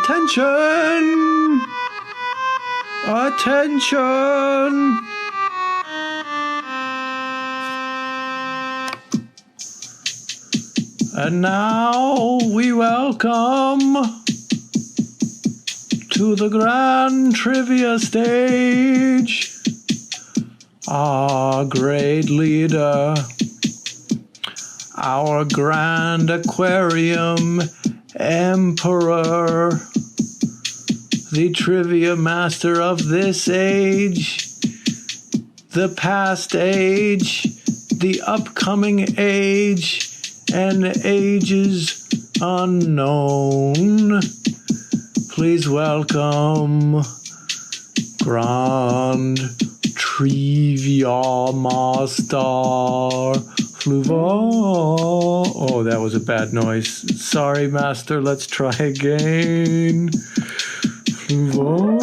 Attention! Attention! And now we welcome to the grand trivia stage our great leader, our grand Aquarium Emperor, the trivia master of this age, the past age, the upcoming age, and ages unknown. Please welcome Grand Triviamaster Fluval. Oh, that was a bad noise. Sorry, Master. Let's try again. Fluval.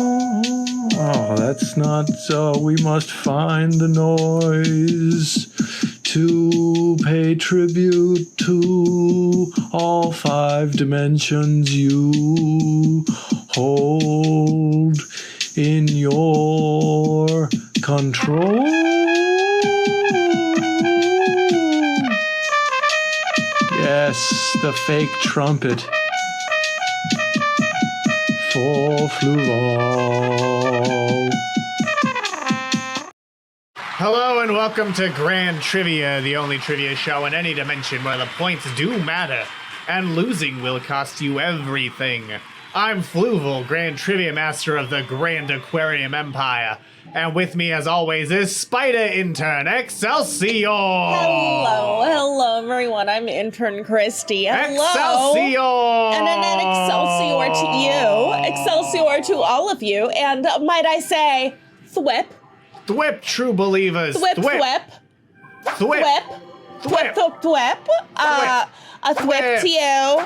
Oh, that's not. We must find the noise to pay tribute to all 5 dimensions you hold in your control. Yes, the fake trumpet for Fluval. Hello and welcome to Grand Trivia, the only trivia show in any dimension where the points do matter, and losing will cost you everything. I'm Fluval, Grand Trivia Master of the Grand Aquarium Empire, and with me as always is Spider-Intern Excelsior! Hello everyone, I'm Intern Kristie. Hello! Excelsior! And an Excelsior to you, Excelsior to all of you, and might I say, thwip. Thwip, true believers. Thwip, thwip. Thwip. Thwip, thwip, thwip. A thwip to you,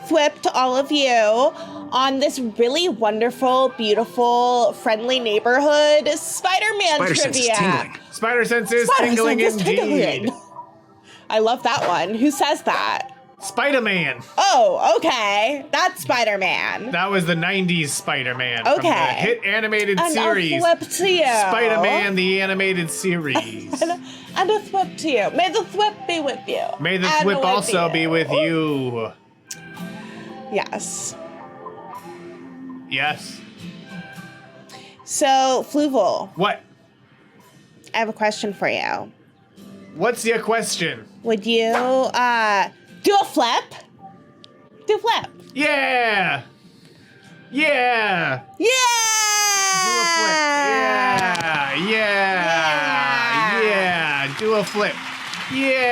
thwip to all of you on this really wonderful, beautiful, friendly neighborhood Spider-Man Spider trivia. sense is tingling. Spider sense is tingling indeed. I love that one. Who says that? Spider-Man. Oh, okay. That's Spider-Man. That was the 90s Spider-Man Okay. from the hit animated And series. a thwip to you. Spider-Man, the animated series. And a thwip to you. May the thwip be with you. May the And thwip with also you. be with you. Yes. Yes. So, Fluval, What? I have a question for you. What's your question? Would you, do a flip? Do a flip. Yeah! Yeah! Yeah! Do a flip. Yeah! Yeah! Yeah! Do a flip. Yeah!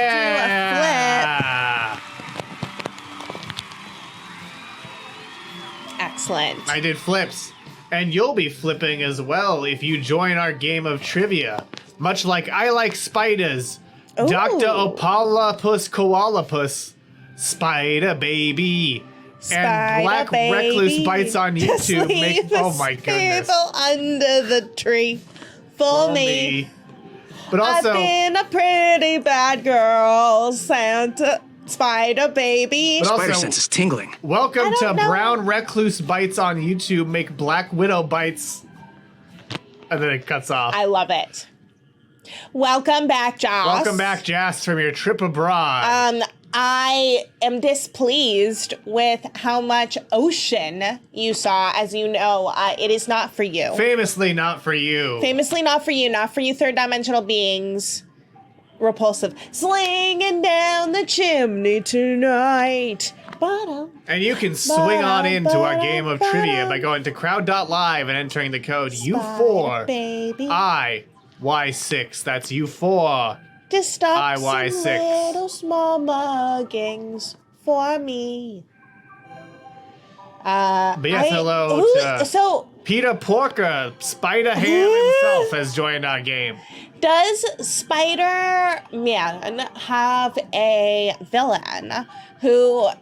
Excellent. I did flips. And you'll be flipping as well if you join our game of trivia. Much like I like spiders. Ooh. Dr. Opalapus Koalapus. Spider Baby. And Black Spider Recluse baby, Bites on just YouTube leave make. the Oh my goodness. people under the tree for me. But also. I've been a pretty bad girl, Santa. Spider Baby. But Spider also, sense is tingling. welcome I to don't know. Brown Recluse Bites on YouTube. Make Black Widow Bites. And then it cuts off. I love it. Welcome back, Joss. Welcome back, Jas, from your trip abroad. I am displeased with how much ocean you saw. As you know, it is not for you. Famously not for you. Famously not for you third-dimensional beings. Repulsive. Slinging down the chimney tonight. And you can swing on into our game of trivia by going to crowd.live and entering the code U4 Baby. IY6. That's U4. Just stop IY6. some little small muggings for me. But yes, hello to So, Peter Porker. Spider Ham himself has joined our game. does Spider-Man have a villain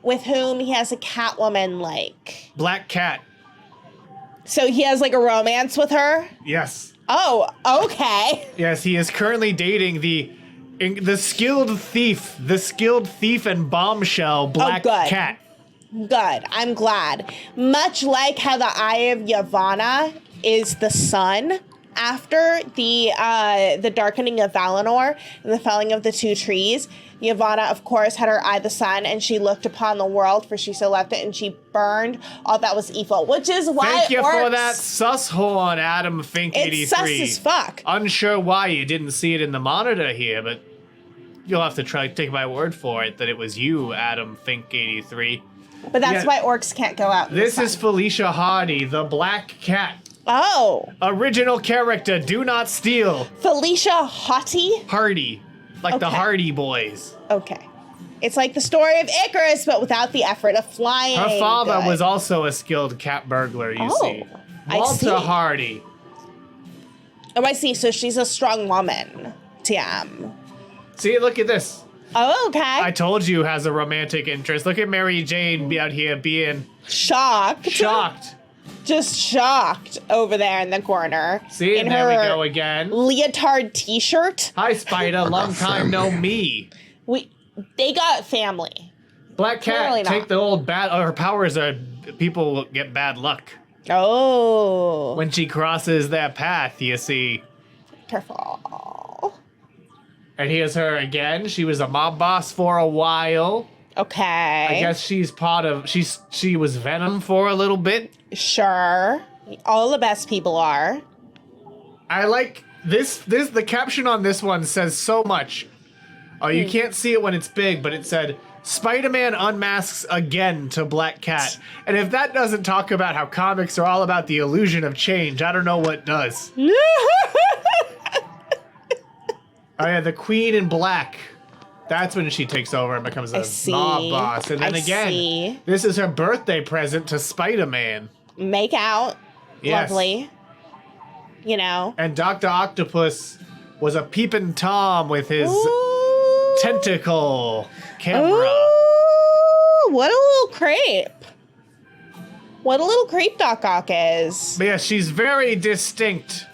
with whom he has a Catwoman like? Black Cat. So he has like a romance with her? Yes. Oh, okay. Yes, he is currently dating the skilled thief and bombshell Black good. Cat. Good. I'm glad. Much like how the Eye of Yavanna is the sun after the darkening of Valinor and the felling of the two trees. Yavanna, of course, had her eye the sun, and she looked upon the world, for she so loved it, and she burned all that was evil, which is why Thank you orcs, for that sus horn, Adam Fink83. It's sus as fuck. Unsure why you didn't see it in the monitor here, but you'll have to take my word for it that it was you, Adam Fink83. But that's why orcs can't go out in This the sun. is Felicia Hardy, the Black Cat. Oh. Original character, do not steal. Felicia Hardy, like the Okay. Hardy Boys. Okay. It's like the story of Icarus, but without the effort of flying. Her father Good. was also a skilled cat burglar, you see. I Walter see. Hardy. Oh, I see. So she's a strong woman. TM. See, look at this. Oh, okay. I told you has a romantic interest. Look at Mary Jane out here being Shocked. Just shocked over there in the corner. See, in and there we her go again. leotard t-shirt. Hi, Spider. Long time no me. They got family. Black Clearly Cat, not. take the old bad. Her powers are people get bad luck Oh. when she crosses their path. You see. Careful. And here's her again. She was a mob boss for a while. Okay. I guess she's part of. She was Venom for a little bit. Sure. All the best people are. I like this. The caption on this one says so much. Oh, you can't see it when it's big, but it said, Spider-Man unmasks again to Black Cat. And if that doesn't talk about how comics are all about the illusion of change, I don't know what does. Oh yeah, the Queen in Black. That's when she takes over and becomes a mob boss. And then again, this is her birthday present to Spider-Man. Make out. Yes. Lovely. You know. And Dr. Octopus was a peeping Tom with his Ooh. tentacle camera. Ooh, what a little creep. What a little creep Doc Ock is. But yeah, she's very distinct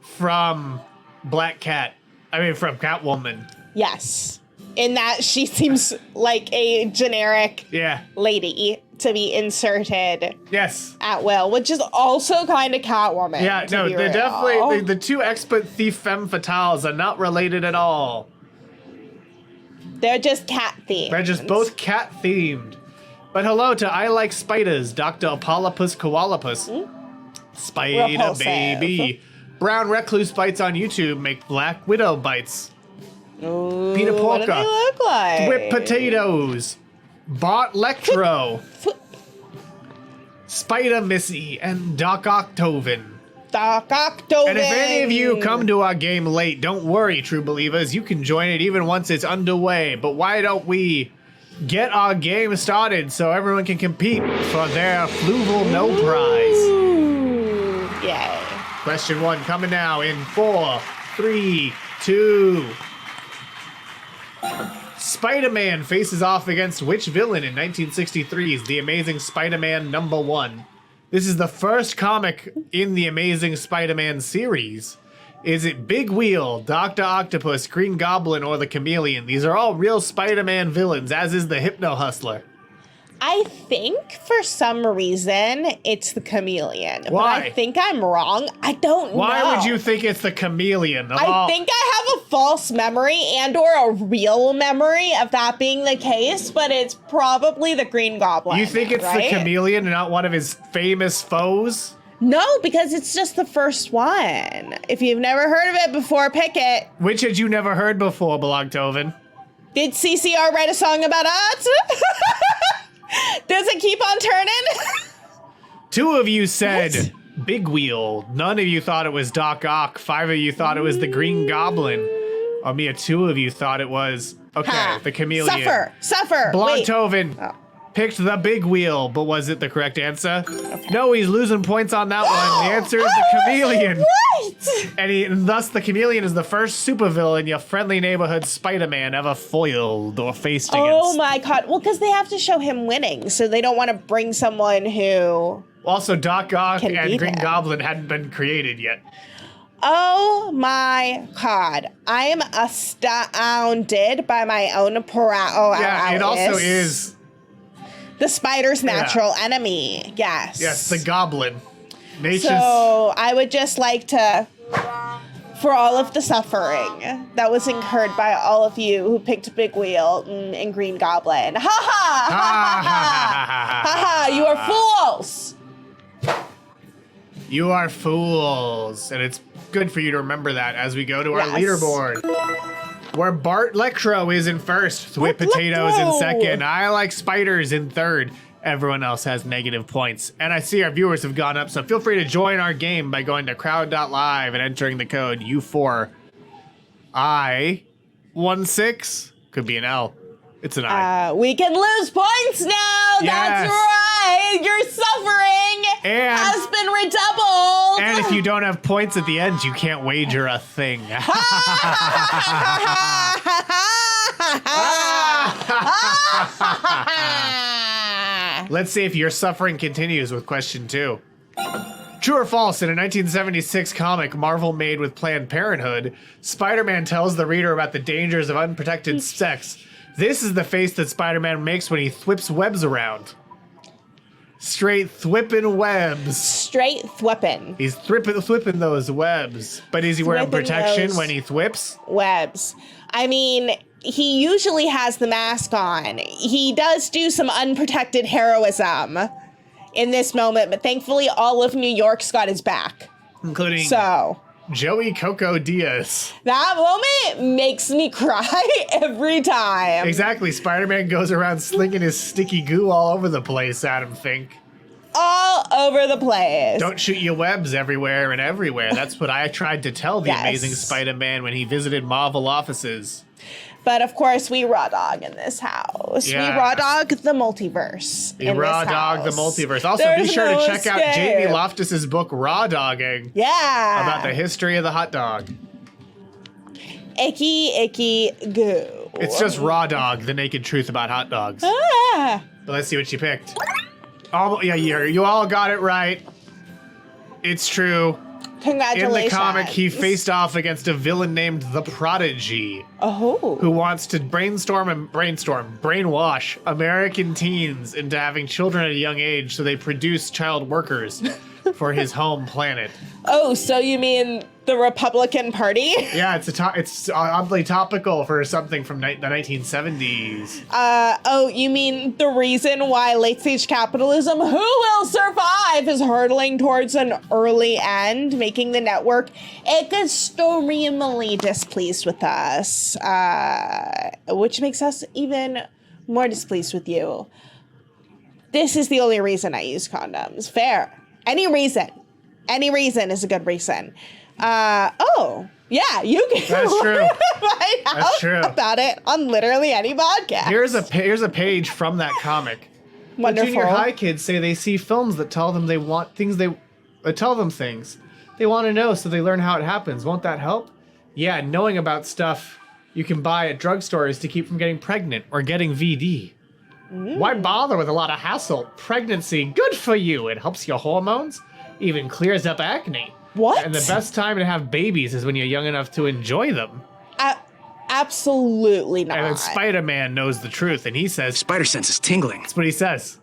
from Black Cat. I mean, from Catwoman. Yes. In that she seems like a generic lady to be inserted at will, which is also kind of Catwoman. Yeah, no, they're definitely the two expert thief femme fatales are not related at all. They're just cat themed. They're just both cat themed. But hello to I Like Spiders, Dr. Apolypus Koalapus. Spider Repulsive. baby. Brown Recluse bites on YouTube make Black Widow bites. Ooh, Peter what do Polka. they look like? Whip potatoes. Bot Lectro. Spider Missy and Doc Octoven. Doc Octoven. And if any of you come to our game late, don't worry, true believers. You can join it even once it's underway. But why don't we get our game started so everyone can compete for their Fluval No Prize? Ooh, yay. Question 1 coming now in 4, 3, 2. Spider-Man faces off against which villain in 1963's The Amazing Spider-Man #1? This is the first comic in the Amazing Spider-Man series. Is it Big Wheel, Dr. Octopus, Green Goblin, or the Chameleon? These are all real Spider-Man villains, as is the Hypno Hustler. I think for some reason it's the Chameleon. Why? But I think I'm wrong. I don't know. Why would you think it's the Chameleon? I think I have a false memory and or a real memory of that being the case, but it's probably the Green Goblin. You think it's right? the Chameleon and not one of his famous foes? No, because it's just the first one. If you've never heard of it before, pick it. Which had you never heard before, Belogtoven? Did CCR write a song about us? Does it keep on turning? 2 of you said Big Wheel. None of you thought it was Doc Ock. 5 of you thought it was the Green Goblin. Or me, 2 of you thought it was, the Chameleon. Suffer. Wait. Blogtoven picked the Big Wheel, but was it the correct answer? Okay. No, he's losing points on that one. The answer is the Chameleon. What? And thus the Chameleon is the first supervillain your friendly neighborhood Spider-Man ever foiled or faced against. Oh my god. Well, because they have to show him winning, so they don't want to bring someone who... Also, Doc Ock can and beat Green him. Goblin hadn't been created yet. Oh my god. I am astounded by my own Yeah, it also is The spider's natural enemy. Yes. Yes, the goblin. Nature's... So I would just like to, for all of the suffering that was incurred by all of you who picked Big Wheel and Green Goblin. Ha ha! Ha ha! Ha ha! You are fools! You are fools. And it's good for you to remember that as we go to our leaderboard. Where Bart Lectro is in first, Sweet Potatoes in second, I Like Spiders in third. Everyone else has negative points. And I see our viewers have gone up, so feel free to join our game by going to crowd.live and entering the code U4I16. Could be an L. It's an I. We can lose points now. Yes. That's right. Your suffering has been redoubled. And if you don't have points at the end, you can't wager a thing. Let's see if your suffering continues with question 2. True or false, in a 1976 comic Marvel made with Planned Parenthood, Spider-Man tells the reader about the dangers of unprotected sex. This is the face that Spider-Man makes when he thwips webs around. Straight thwipping webs. Straight thwipping. He's thwipping those webs. But is he wearing protection when he thwips? Webs. I mean, he usually has the mask on. He does do some unprotected heroism in this moment, but thankfully all of New York's got his back. Including Joey Coco Diaz. That moment makes me cry every time. Exactly. Spider-Man goes around slinging his sticky goo all over the place, Adam Fink. All over the place. Don't shoot your webs everywhere and everywhere. That's what I tried to tell the Amazing Spider-Man when he visited Marvel offices. But of course, we raw dog in this house. Yeah. We raw dog the multiverse. We raw dog the multiverse. Also, be sure to check out Jamie Loftus's book, Raw Dogging. Yeah. About the history of the hot dog. Icky goo. It's just Raw Dog, the naked truth about hot dogs. Ah. But let's see what she picked. Oh, yeah, you all got it right. It's true. Congratulations. In the comic, he faced off against a villain named the Prodigy. Oh. Who wants to brainwash American teens into having children at a young age so they produce child workers for his home planet. Oh, so you mean the Republican Party? Yeah, it's oddly topical for something from the 1970s. Oh, you mean the reason why late-stage capitalism, who will survive, is hurtling towards an early end, making the network extremely displeased with us, which makes us even more displeased with you. This is the only reason I use condoms. Fair. Any reason is a good reason. Oh, yeah, you can That's true. find That's true. about it on literally any podcast. Here's a page from that comic. Wonderful. The junior high kids say they see films that tell them things they want to know, so they learn how it happens. Won't that help? Yeah, knowing about stuff you can buy at drugstores to keep from getting pregnant or getting VD. Why bother with a lot of hassle? Pregnancy, good for you. It helps your hormones, even clears up acne. What? And the best time to have babies is when you're young enough to enjoy them. Absolutely not. And then Spider-Man knows the truth, and he says... Spider sense is tingling. That's what he says.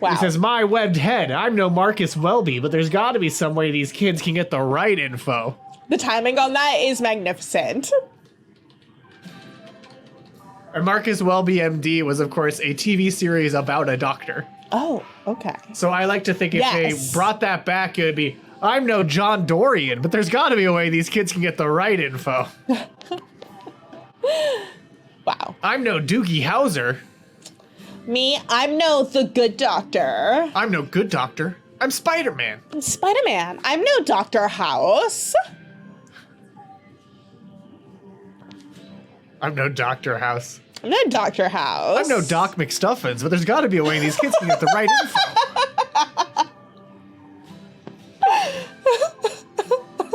Wow. He says, my webbed head, I'm no Marcus Welby, but there's got to be some way these kids can get the right info. The timing on that is magnificent. And Marcus Welby, MD, was, of course, a TV series about a doctor. Oh, okay. So I like to think if they brought that back, it would be, I'm no John Dorian, but there's got to be a way these kids can get the right info. Wow. I'm no Doogie Howser. Me, I'm no the good doctor. I'm no good doctor. I'm Spider-Man. I'm Spider-Man. I'm no Dr. House. I'm no Dr. House. I'm no Dr. House. I'm no Doc McStuffins, but there's got to be a way these kids can get the right info.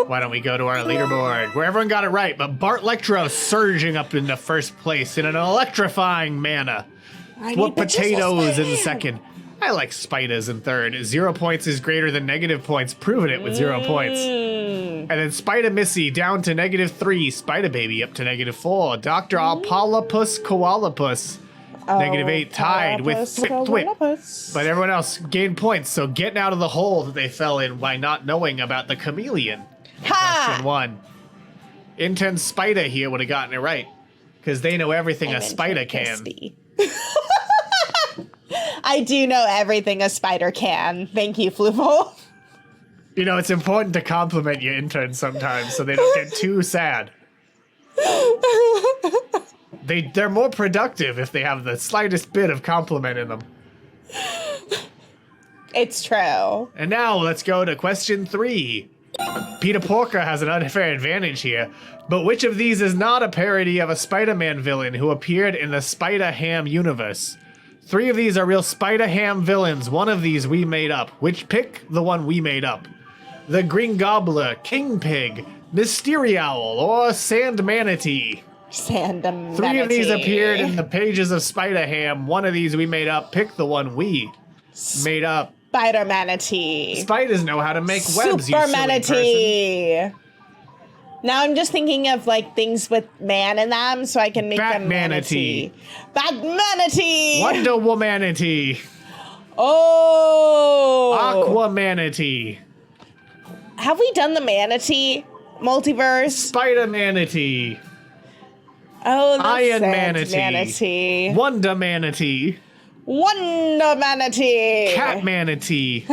Why don't we go to our leaderboard, where everyone got it right, but Bart Lectro surging up into first place in an electrifying manner. What potatoes in second? I like spiders in third. 0 points is greater than negative points, proving it with 0 points. And then Spider Missy down to -3, Spider Baby up to -4, Dr. Alpalopus Koalapus -8 tied with Thwip. But everyone else gained points, so getting out of the hole that they fell in by not knowing about the chameleon. Question 1. Intern Spider here would have gotten it right, because they know everything a spider can. I do know everything a spider can. Thank you, Fluval. You know, it's important to compliment your interns sometimes so they don't get too sad. They're more productive if they have the slightest bit of compliment in them. It's true. And now let's go to question 3. Peter Porker has an unfair advantage here, but which of these is not a parody of a Spider-Man villain who appeared in the Spider-Ham universe? 3 of these are real Spider-Ham villains. One of these we made up. Pick the one we made up. The Green Gobbler, King Pig, Mysterio, or Sand Manatee. Sand Manatee. 3 of these appeared in the pages of Spider-Ham. One of these we made up. Pick the one we made up. Spider Manatee. Spiders know how to make webs, Super you silly Manatee. person. Now I'm just thinking of like things with man in them, so I can make Bat them Manatee. Bat Manatee. Wonder Womanatee. Oh. Aqua Manatee. Have we done the Manatee multiverse? Spider Manatee. Oh, the Iron Sand Manatee. Manatee. Wonder Manatee. Wonder Manatee. Cat Manatee.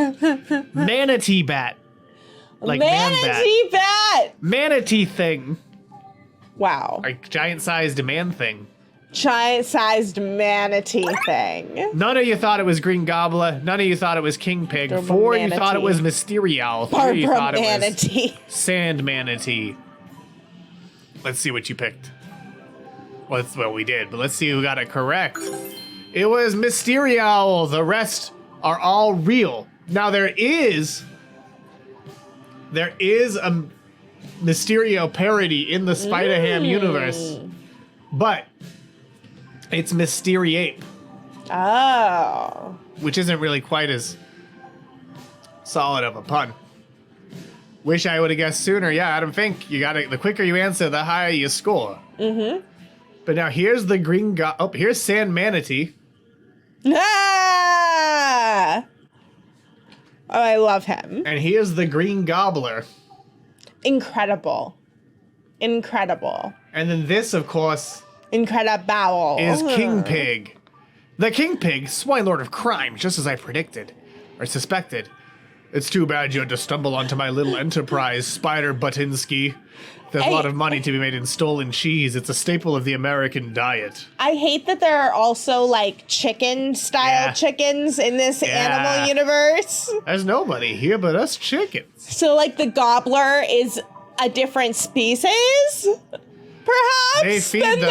Manatee Bat. Like Manatee bat. Manatee thing. Wow. Like giant-sized man thing. Giant-sized manatee thing. None of you thought it was Green Gobbler. None of you thought it was King Pig. Barbara 4 you Manatee. thought it was Mysterio. 3 you Barbara thought it was Manatee. Sand Manatee. Let's see what you picked. Well, we did, but let's see who got it correct. It was Mysterio. The rest are all real. Now there is a Mysterio parody in the Spider-Ham universe, but it's Mystery-Ape, Oh. which isn't really quite as solid of a pun. Wish I would have guessed sooner. Yeah, Adam Fink, you got it. The quicker you answer, the higher you score. Mm-hmm. But now here's the here's Sand Manatee. Ah! Oh, I love him. And here's the Green Gobbler. Incredible. Incredible. And then this, of course, Incredible. is King Pig. The King Pig, swine lord of crime, just as I predicted, or suspected. It's too bad you had to stumble onto my little enterprise, Spider Butinsky. There's a lot of money to be made in stolen cheese. It's a staple of the American diet. I hate that there are also like chicken-style chickens in this animal universe. There's nobody here but us chickens. So like the gobbler is a different species, perhaps. They feed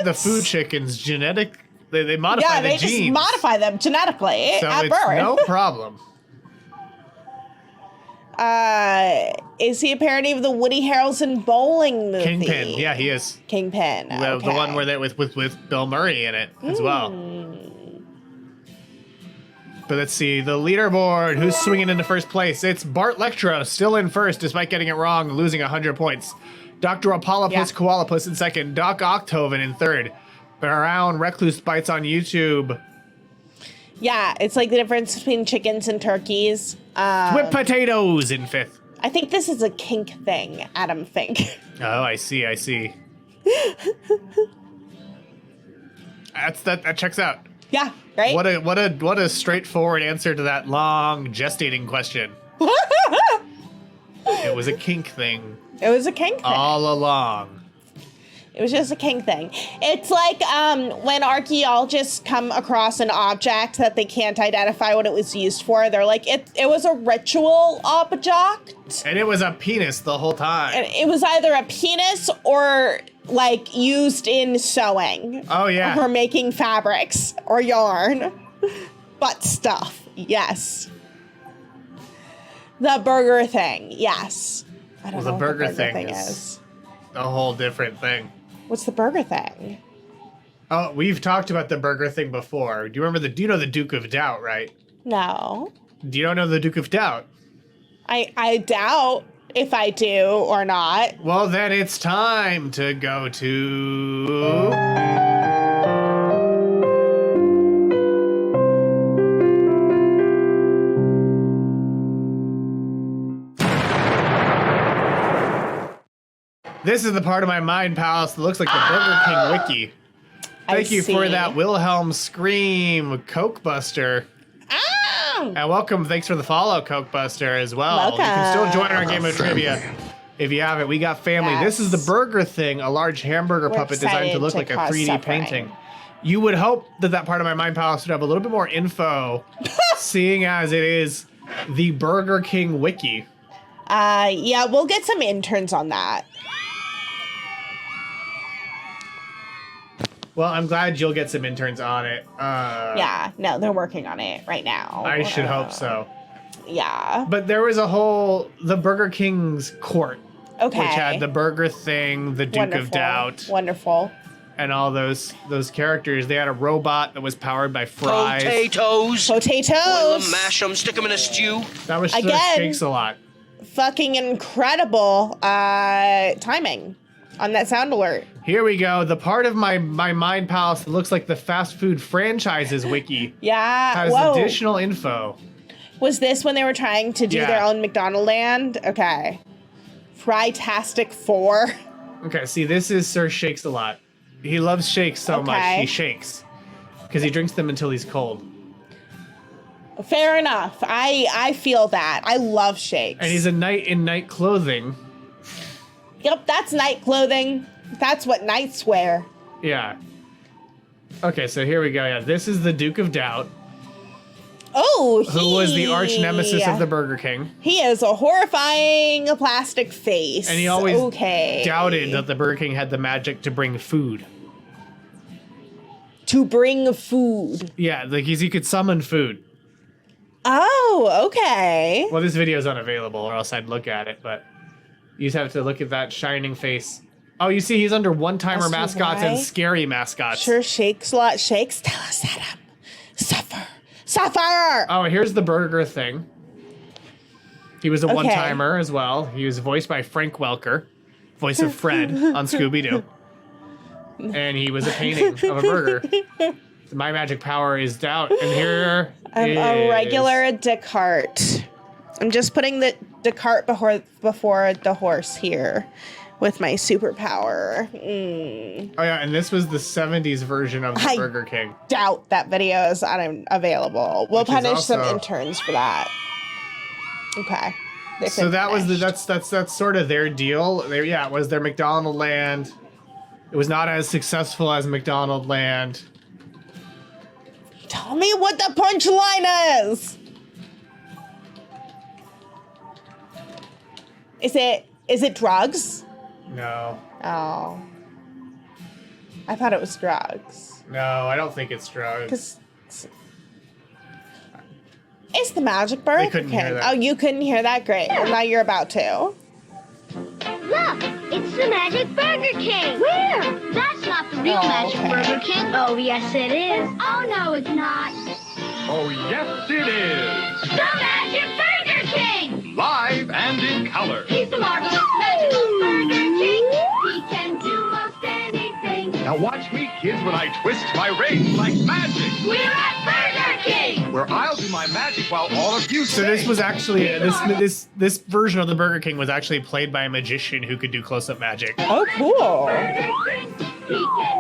the food chickens genetic. They modify the genes. Yeah, they just modify them genetically so at it's birth. no problem. Is he a parody of the Woody Harrelson bowling movie? Kingpin, yeah, he is. Kingpin, okay. The one where they with Bill Murray in it as well. But let's see, the leaderboard, who's swinging into first place? It's Bart Lectro, still in first despite getting it wrong, losing 100 points. Dr. Apollopus Koalapus in second, Doc Octoven in third. Brown Recluse Bites on YouTube. Yeah, it's like the difference between chickens and turkeys. Whipped potatoes in fifth. I think this is a kink thing, Adam Fink. Oh, I see. That checks out. Yeah, right? What a straightforward answer to that long gestating question. It was a kink thing. It was a kink thing. All along. It was just a kink thing. It's like when archaeologists come across an object that they can't identify what it was used for. They're like, it was a ritual object. And it was a penis the whole time. And it was either a penis or like used in sewing. Oh, yeah. Or making fabrics or yarn. Butt stuff, yes. The burger thing, yes. I don't know The what burger the burger thing thing is is. a whole different thing. What's the burger thing? Oh, we've talked about the burger thing before. Do you know the Duke of Doubt, right? No. Do you know the Duke of Doubt? I doubt if I do or not. Well, then it's time to go to This is the part of my mind palace that looks like the Burger King wiki. Thank you for that Wilhelm scream, Coke Buster. Ow! And welcome, thanks for the follow, Coke Buster, as well. Welcome. You can still join our game of trivia if you haven't. We got family. Yes. This is the burger thing, a large hamburger We're puppet designed to excited look to like a cause 3D suffering. painting. You would hope that that part of my mind palace would have a little bit more info, seeing as it is the Burger King wiki. Yeah, we'll get some interns on that. Well, I'm glad you'll get some interns on it. Yeah, no, they're working on it right now. I should hope so. Yeah. But there was the Burger King's court, Okay. which had the burger thing, the Duke Wonderful. of Doubt, Wonderful. and all those characters. They had a robot that was powered by fries. Potatoes. Boil them, Potatoes. mash them, stick them in a stew. That was Again. Shakes a lot. Fucking incredible timing on that sound alert. Here we go. The part of my mind palace that looks like the fast food franchises wiki Yeah. has Whoa. additional info. Was this when they were trying to do Yeah. their own McDonald land? Okay. Frytastic 4. Okay, see, this is Sir Shakes a lot. He loves shakes so much, Okay. he shakes. Because he drinks them until he's cold. Fair enough. I feel that. I love shakes. And he's a knight in night clothing. Yep, that's night clothing. That's what knights wear. Yeah. Okay, so here we go. Yeah, this is the Duke of Doubt, Oh, who was the arch nemesis of the Burger King. He is a horrifying plastic face. And he always okay. doubted that the Burger King had the magic to bring food. To bring food. Yeah, like he could summon food. Oh, okay. Well, this video is unavailable, or else I'd look at it, but you just have to look at that shining face. Oh, you see, he's under one-timer That's mascots and right. scary mascots. Sure shakes a lot. Shakes, tell us that suffer. Suffer! Oh, here's the burger thing. He was a Okay. one-timer as well. He was voiced by Frank Welker, voice of Fred on Scooby-Doo. And he was a painting of a burger. My magic power is doubt, and here I'm is... a regular Descartes. I'm just putting the Descartes before the horse here with my superpower. Oh yeah, and this was the 70s version of the I Burger King. doubt that video is unavailable. We'll Which is punish some also- interns for that. Okay. They've So been that was punished. that's sort of their deal. It was their McDonald Land. It was not as successful as McDonald Land. Tell me what the punchline is. Is it drugs? No, Oh. I thought it was drugs. no, I don't think it's drugs. Because it's the Magic Burger They couldn't King. hear that. Oh, you couldn't hear that? Great. Well, now you're about to. Look, it's the Magic Burger King. Where? That's not the real Oh, Magic okay. Burger King. Oh, yes, it is. Oh, no, it's not. Oh, yes, it is. The Magic Burger King! Live and in color. He's the marvelous magical Burger King. He can do most anything. Now watch me, kids, when I twist my rings like magic. We're at Burger King! Where I'll do my magic while all of you So sing. this was actually this version of the Burger King was actually played by a magician who could do close-up magic. Oh, cool. He can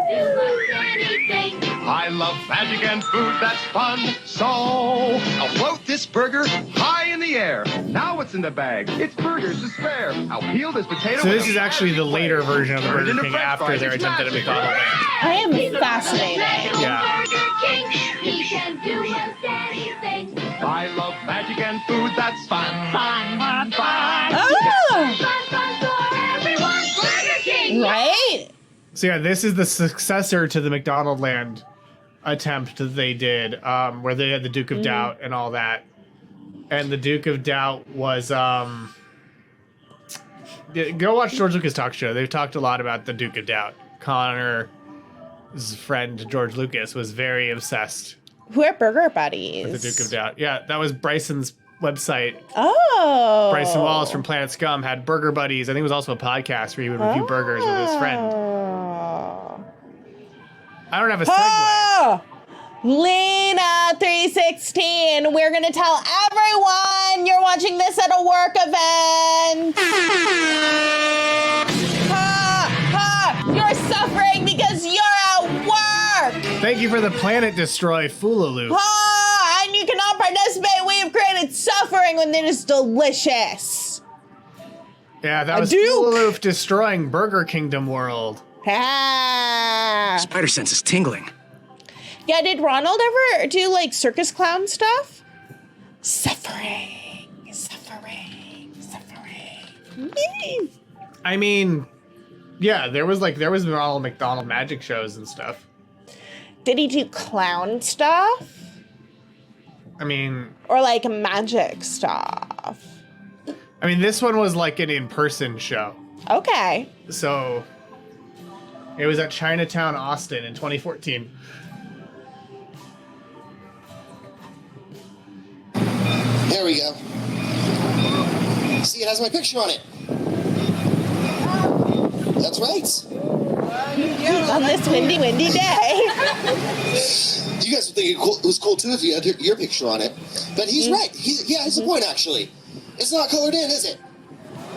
do most anything. I love magic and food, that's fun. So I'll float this burger high in the air. Now what's in the bag? It's burgers to spare. I'll peel this potato. So in this a is actually the magic way. later version of the Turn it Burger into King french after fries, their it's attempt at a magic. McDonald's land. I am He's the fascinated. magical Yeah. Burger King. He can do most anything. I love magic and food, that's fun. Fun, fun, fun. Oh, Fun, fun for everyone. Burger King. right? So yeah, this is the successor to the McDonald Land attempt that they did, where they had the Duke of Doubt and all that. And the Duke of Doubt was go watch George Lucas talk show. They've talked a lot about the Duke of Doubt. Connor's friend George Lucas was very obsessed Who are burger buddies? with the Duke of Doubt. Yeah, that was Bryson's website. Oh. Bryson Wallace from Planet Scum had Burger Buddies. I think it was also a podcast where he would review burgers with his friend. Oh. I don't have a segue. Oh! Lena 316, we're gonna tell everyone you're watching this at a work event. Thank you for the planet destroy, Foolaloo. Ah, and you cannot participate. We have created suffering when it is delicious. Yeah, that was Duke. Foolaloo destroying Burger Kingdom World. Ah. Spider sense is tingling. Yeah, did Ronald ever do like circus clown stuff? Suffering. I mean, yeah, there was Ronald McDonald magic shows and stuff. Did he do clown stuff? I mean, Or like magic stuff? this one was like an in-person show. Okay. So it was at Chinatown, Austin in 2014. There we go. See, it has my picture on it. That's right. On this windy day. You guys would think it was cool too if you had your picture on it. But he's right. He has a point, actually. It's not colored in, is it?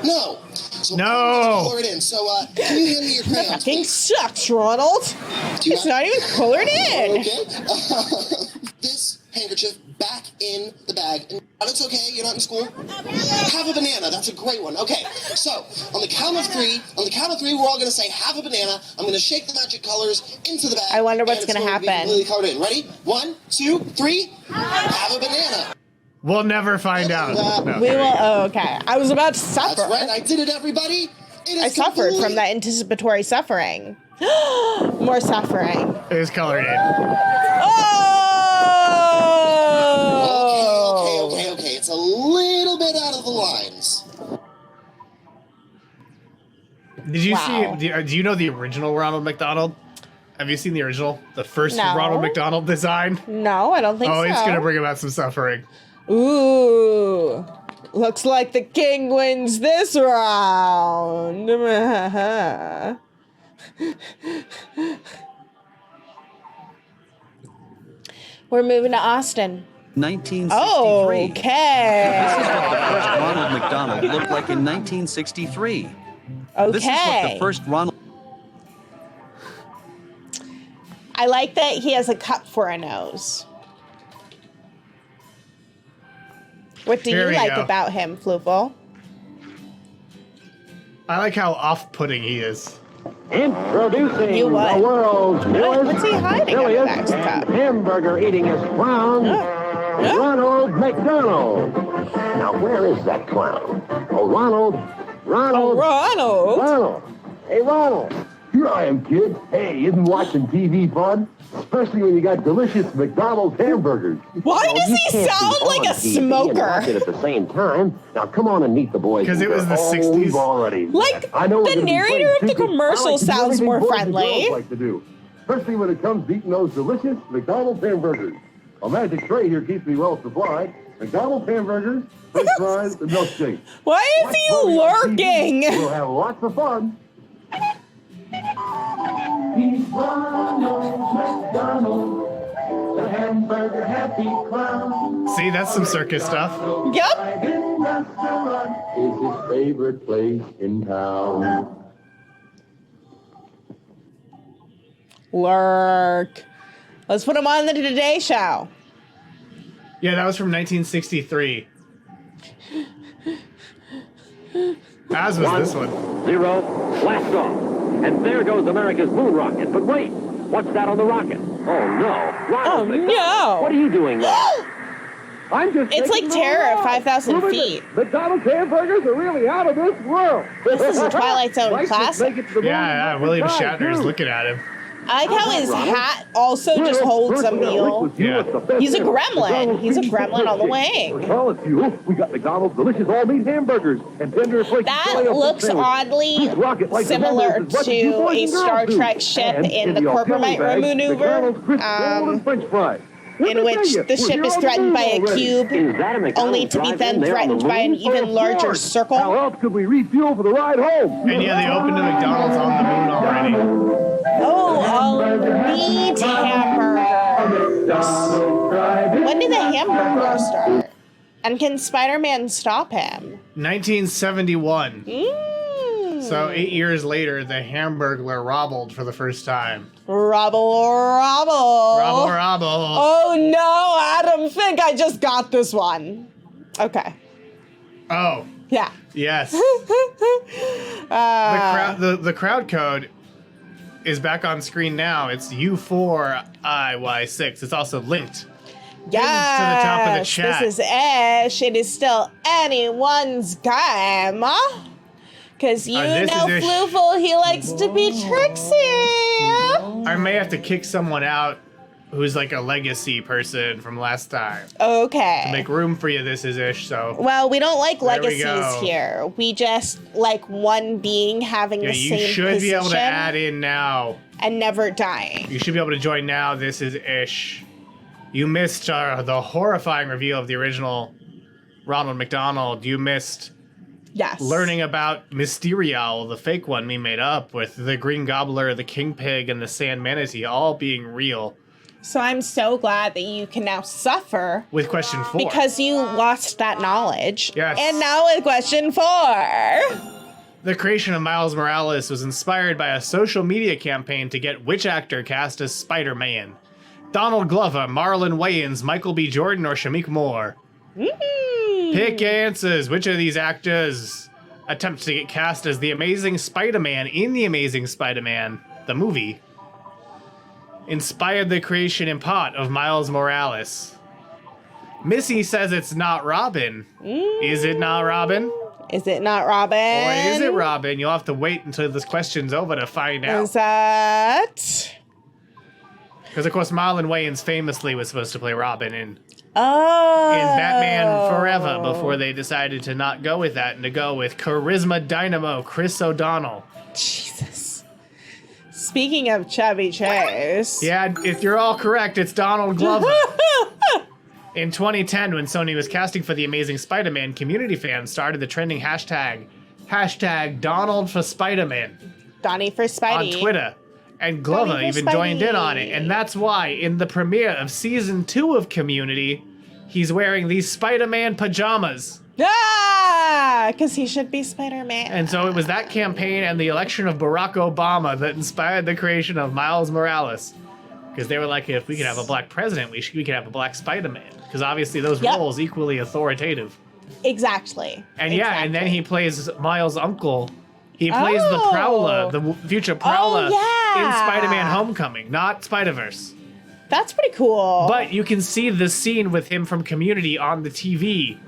No. So No. I'm gonna color it in. So can you hand me your crayons, Fucking please? sucks, Ronald. Do you It's have- not even colored in. Okay. This handkerchief back in the bag. And it's okay, you're not in school. Have a banana, that's a great one. Okay, so on the count of three, we're all gonna say have a banana. I'm gonna shake the magic colors into the bag. I wonder what's and it's gonna going to be happen. completely colored in. Ready? 1, 2, 3. Have a banana. We'll never find out. No, We there will. you go. Oh, okay. I was about to suffer. That's right, I did it, everybody. It is I suffered complete. from that anticipatory suffering. More suffering. It was colored in. Oh! Okay. It's a little bit out of the lines. Did you Wow. see? Do you know the original Ronald McDonald? Have you seen the original? The first No. Ronald McDonald design? No, I don't think so. Oh, it's gonna bring about some suffering. Ooh. Looks like the king wins this round. We're moving to Austin. 1963. Okay. This is what the first Ronald McDonald looked like in 1963. This is what the Okay. first Ronald... I like that he has a cup for a nose. What do Here you we like go. about him, Fluval? I like how off-putting he is. Introducing You what? the world's newest, What's he hiding under silliest, that cup? and hamburger-eatingest clown, Huh? Ronald McDonald. Now, where is that clown? Oh, Ronald. Ronald. Ronald. Hey, Ronald. Here I am, kid. Hey, isn't watching TV fun? Especially when you got delicious McDonald's hamburgers. Why Well, does you he can't sound be like on a TV and smoker? watch it at the same time. Now, come on and meet the boys. 'Cause it was the 60s. We've already Like, I know we're the gonna be narrator of playing the secret. commercial I like to do sounds everything more boys and friendly. girls like to do, especially when it comes to eating those delicious McDonald's hamburgers. A magic tray here keeps me well supplied. McDonald's hamburgers, french fries, and milkshake. Why is Watch he Chloe on TV. lurking? We'll have lots of fun. He's Ronald McDonald, the hamburger happy clown. See, that's some circus stuff. Yep. Drive-in restaurant is his favorite place in town. Lurk. Let's put him on the Today Show. Yeah, that was from 1963. As was this one. 0, blast off. And there goes America's moon rocket. But wait, what's that on the rocket? Oh no. Ronald McDonald, no. What are you doing there? I'm just It's like taking Terror them at around. 5,000 Proving feet. that McDonald's hamburgers are really out of this world. This is a Twilight Zone Might just classic. make it to the moon Yeah, one William more time, Shatner's too. looking at him. I like how his hat also just holds a meal. Yeah. He's a gremlin. He's a gremlin on the wing. Well, it's you. We got McDonald's delicious all-meat hamburgers and tender flaky That fillet of looks sandwich. oddly Each rocket like the similar hamburgers as much as you to boys a and girls Star do. Trek ship And in the auxiliary Corporate bag, maneuver, McDonald's crisp golden French fries. What in did I which tell you? the We're ship here is on the threatened moon by a already. cube, Is that a McDonald's only to be drive-in then there on the threatened by an moon? even Of larger course. circle. How else could we refuel for the ride home? And yeah, they opened a McDonald's on the moon already. Oh, a meat hamburger. When did the hamburger start? And can Spider-Man stop him? 1971. So 8 years later, the Hamburglar robbled for the first time. Robble. Robble. Oh no, Adam Fink, I just got this one. Okay. Oh. Yeah. Yes. The crowd code is back on screen now. It's U4IY6. It's also linked. Yes, to the top of the chat. This is Ish. It is still anyone's game. Because you know Fluval, he likes to be tricksy. I may have to kick someone out who's like a legacy person from last time. Okay. To make room for you, this is Ish, so. Well, we don't like there legacies here. We just like one being having the same position. You should be able to add in now. And never dying. You should be able to join now. This is Ish. You missed the horrifying reveal of the original Ronald McDonald. You missed learning about Mysterial, the fake one we made up, with the Green Gobbler, the King Pig, and the Sand Manatee all being real. So I'm so glad that you can now suffer. With question 4. Because you lost that knowledge. Yes. And now with question 4. The creation of Miles Morales was inspired by a social media campaign to get which actor cast as Spider-Man? Donald Glover, Marlon Wayans, Michael B. Jordan, or Shamik Moore? Pick your answers. Which of these actors attempts to get cast as the Amazing Spider-Man in The Amazing Spider-Man, the movie, inspired the creation in part of Miles Morales? Missy says it's not Robin. Is it not Robin? Is it not Robin? Or is it Robin? You'll have to wait until this question's over to find out. Is that... Because, of course, Marlon Wayans famously was supposed to play Robin in Batman Forever before they decided to not go with that and to go with Charisma Dynamo Chris O'Donnell. Jesus. Speaking of Chevy Chase. Yeah, if you're all correct, it's Donald Glover. In 2010, when Sony was casting for The Amazing Spider-Man, community fans started the trending hashtag Donald for Spider-Man. Donnie for Spidey. On Twitter. And Glover even joined in on it. And that's why, in the premiere of Season 2 of Community, he's wearing these Spider-Man pajamas. Ah! Because he should be Spider-Man. And so it was that campaign and the election of Barack Obama that inspired the creation of Miles Morales. Because they were like, if we could have a black president, we could have a black Spider-Man. Because obviously those roles equally authoritative. Exactly. And and then he plays Miles' uncle. He plays the Prowler, the future Prowler, in Spider-Man Homecoming, not Spider-Verse. That's pretty cool. But you can see the scene with him from Community on the TV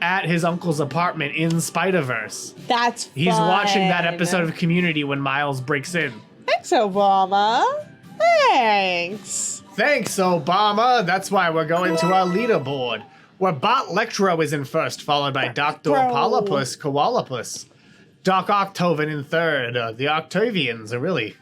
at his uncle's apartment in Spider-Verse. That's fun. He's watching that episode of Community when Miles breaks in. Thanks, Obama. Thanks. Thanks, Obama. That's why we're going to our leaderboard, where Bot Lectro is in first, followed by Dr. Polypus Koalapus. Doc Octoven in third. The Octavians are really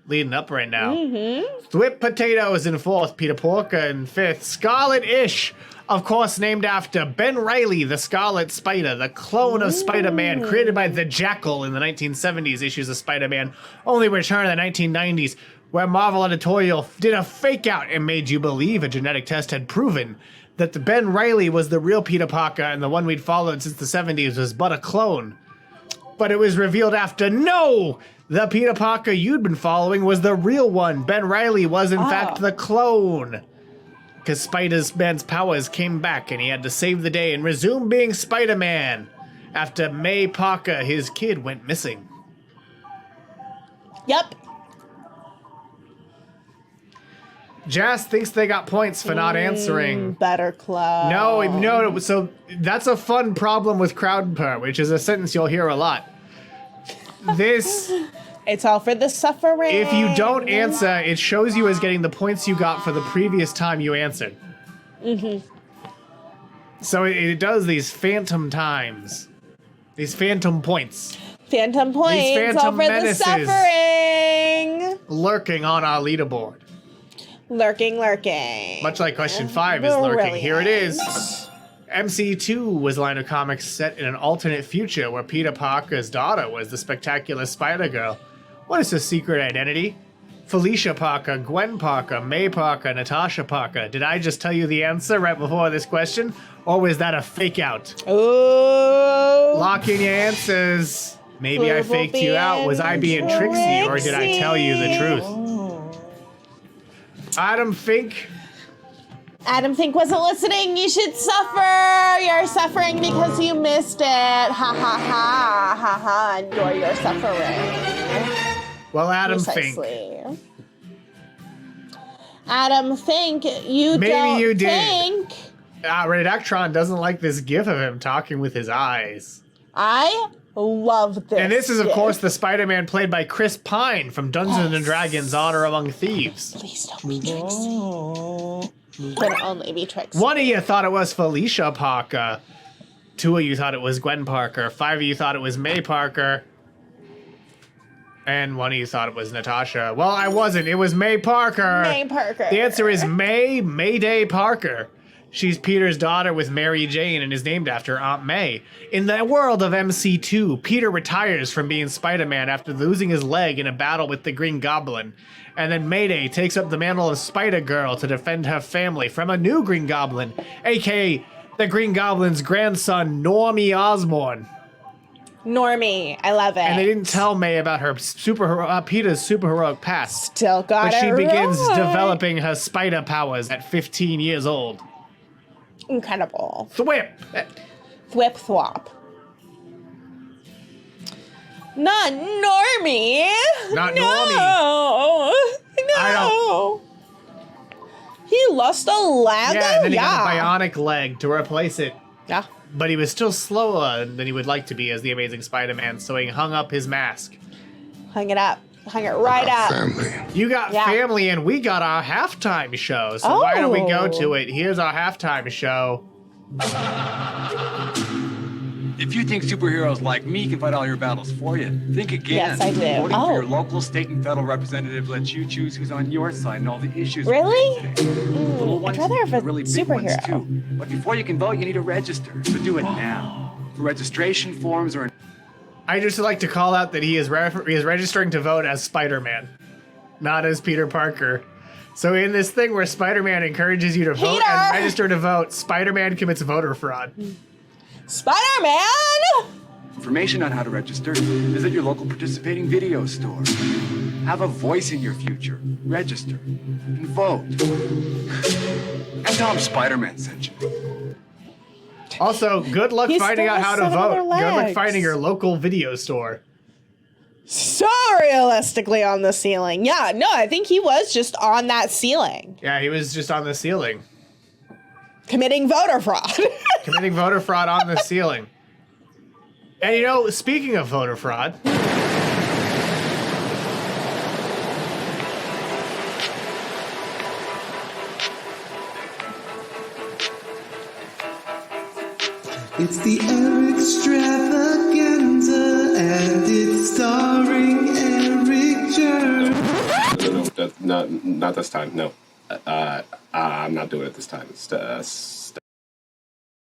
leading up right now. Thwip Potatoes in fourth. Peter Porker in fifth. Scarlet-ish, of course, named after Ben Reilly, the Scarlet Spider, the clone of Spider-Man, created by the Jackal in the 1970s issues of Spider-Man, only returned in the 1990s, where Marvel Editorial did a fake-out and made you believe a genetic test had proven that the Ben Reilly was the real Peter Parker and the one we'd followed since the 70s was but a clone. But it was revealed after, no! The Peter Parker you'd been following was the real one. Ben Reilly was, in fact, the clone. Because Spider-Man's powers came back and he had to save the day and resume being Spider-Man after May Parker, his kid, went missing. Yep. Jazz thinks they got points for not answering. Better club. No, so that's a fun problem with crowd purr, which is a sentence you'll hear a lot. This... It's all for the suffering. If you don't answer, it shows you as getting the points you got for the previous time you answered. So it does these phantom times. These phantom points. Phantom points. These phantom all for menaces the suffering. Lurking on our leaderboard. Lurking. Much like question 5 is lurking. Here it is. MC2 was a line of comics set in an alternate future where Peter Parker's daughter was the spectacular Spider-Girl. What is her secret identity? Felicia Parker, Gwen Parker, May Parker, Natasha Parker. Did I just tell you the answer right before this question? Or was that a fake out? Oh. Lock in your answers. Maybe I faked you out. Was I being Trixie, or did I tell you the truth? Adam Fink. Adam Fink wasn't listening. You should suffer. You're suffering because you missed it. Ha ha ha ha ha. And you're suffering. Well, Adam Precisely. Fink. Adam Fink, Maybe don't you did. think. Redactron doesn't like this gif of him talking with his eyes. I love this. And this is, of gif. course, the Spider-Man played by Chris Pine from Dungeons and Dragons: Honor Among Thieves. Please don't be Trixie. Can only be Trixie. One of you thought it was Felicia Parker. 2 of you thought it was Gwen Parker. 5 of you thought it was May Parker. And 1 of you thought it was Natasha. Well, I wasn't. It was May Parker. May Parker. The answer is Mayday Parker. She's Peter's daughter with Mary Jane and is named after Aunt May. In the world of MC2, Peter retires from being Spider-Man after losing his leg in a battle with the Green Goblin. And then Mayday takes up the mantle of Spider-Girl to defend her family from a new Green Goblin, aka the Green Goblin's grandson, Normie Osborn. Normie, I love it. And they didn't tell May about her Peter's superheroic past. Still got but she it begins right. developing her spider powers at 15 years old. Incredible. Thwip! Thwip thwop. Not Normie. Not no. Normie. No. He lost a leg? Yeah, and then he got a bionic leg to replace it. Yeah. But he was still slower than he would like to be as the Amazing Spider-Man, so he hung up his mask. Hung it up. Hung it right up. Family. You got family, and we got our halftime show. So why don't we go to it? Here's our halftime show. If you think superheroes like me can fight all your battles for you, think again. Yes, I do. Voting for your local, state, and federal representative lets you choose who's on your side and all the issues. Really? Little ones, I'd rather have a really big ones superhero. too. But before you can vote, you need to register. So do it now. For registration forms or... I just like to call out that he is registering to vote as Spider-Man, not as Peter Parker. So in this thing where Spider-Man encourages you to vote and register to vote, Spider-Man commits voter fraud. Spider-Man! Information on how to register, visit your local participating video store. Have a voice in your future. Register and vote. And tell them Spider-Man sent you. Also, good luck finding out how to vote. Good luck legs. finding your local video store. So realistically on the ceiling. Yeah, no, I think he was just on that ceiling. Yeah, he was just on the ceiling. Committing voter fraud. Committing voter fraud on the ceiling. And you know, speaking of voter fraud... It's the Eric Extravaganza, and it's starring Eric Jerm. No, not this time. No, I'm not doing it this time.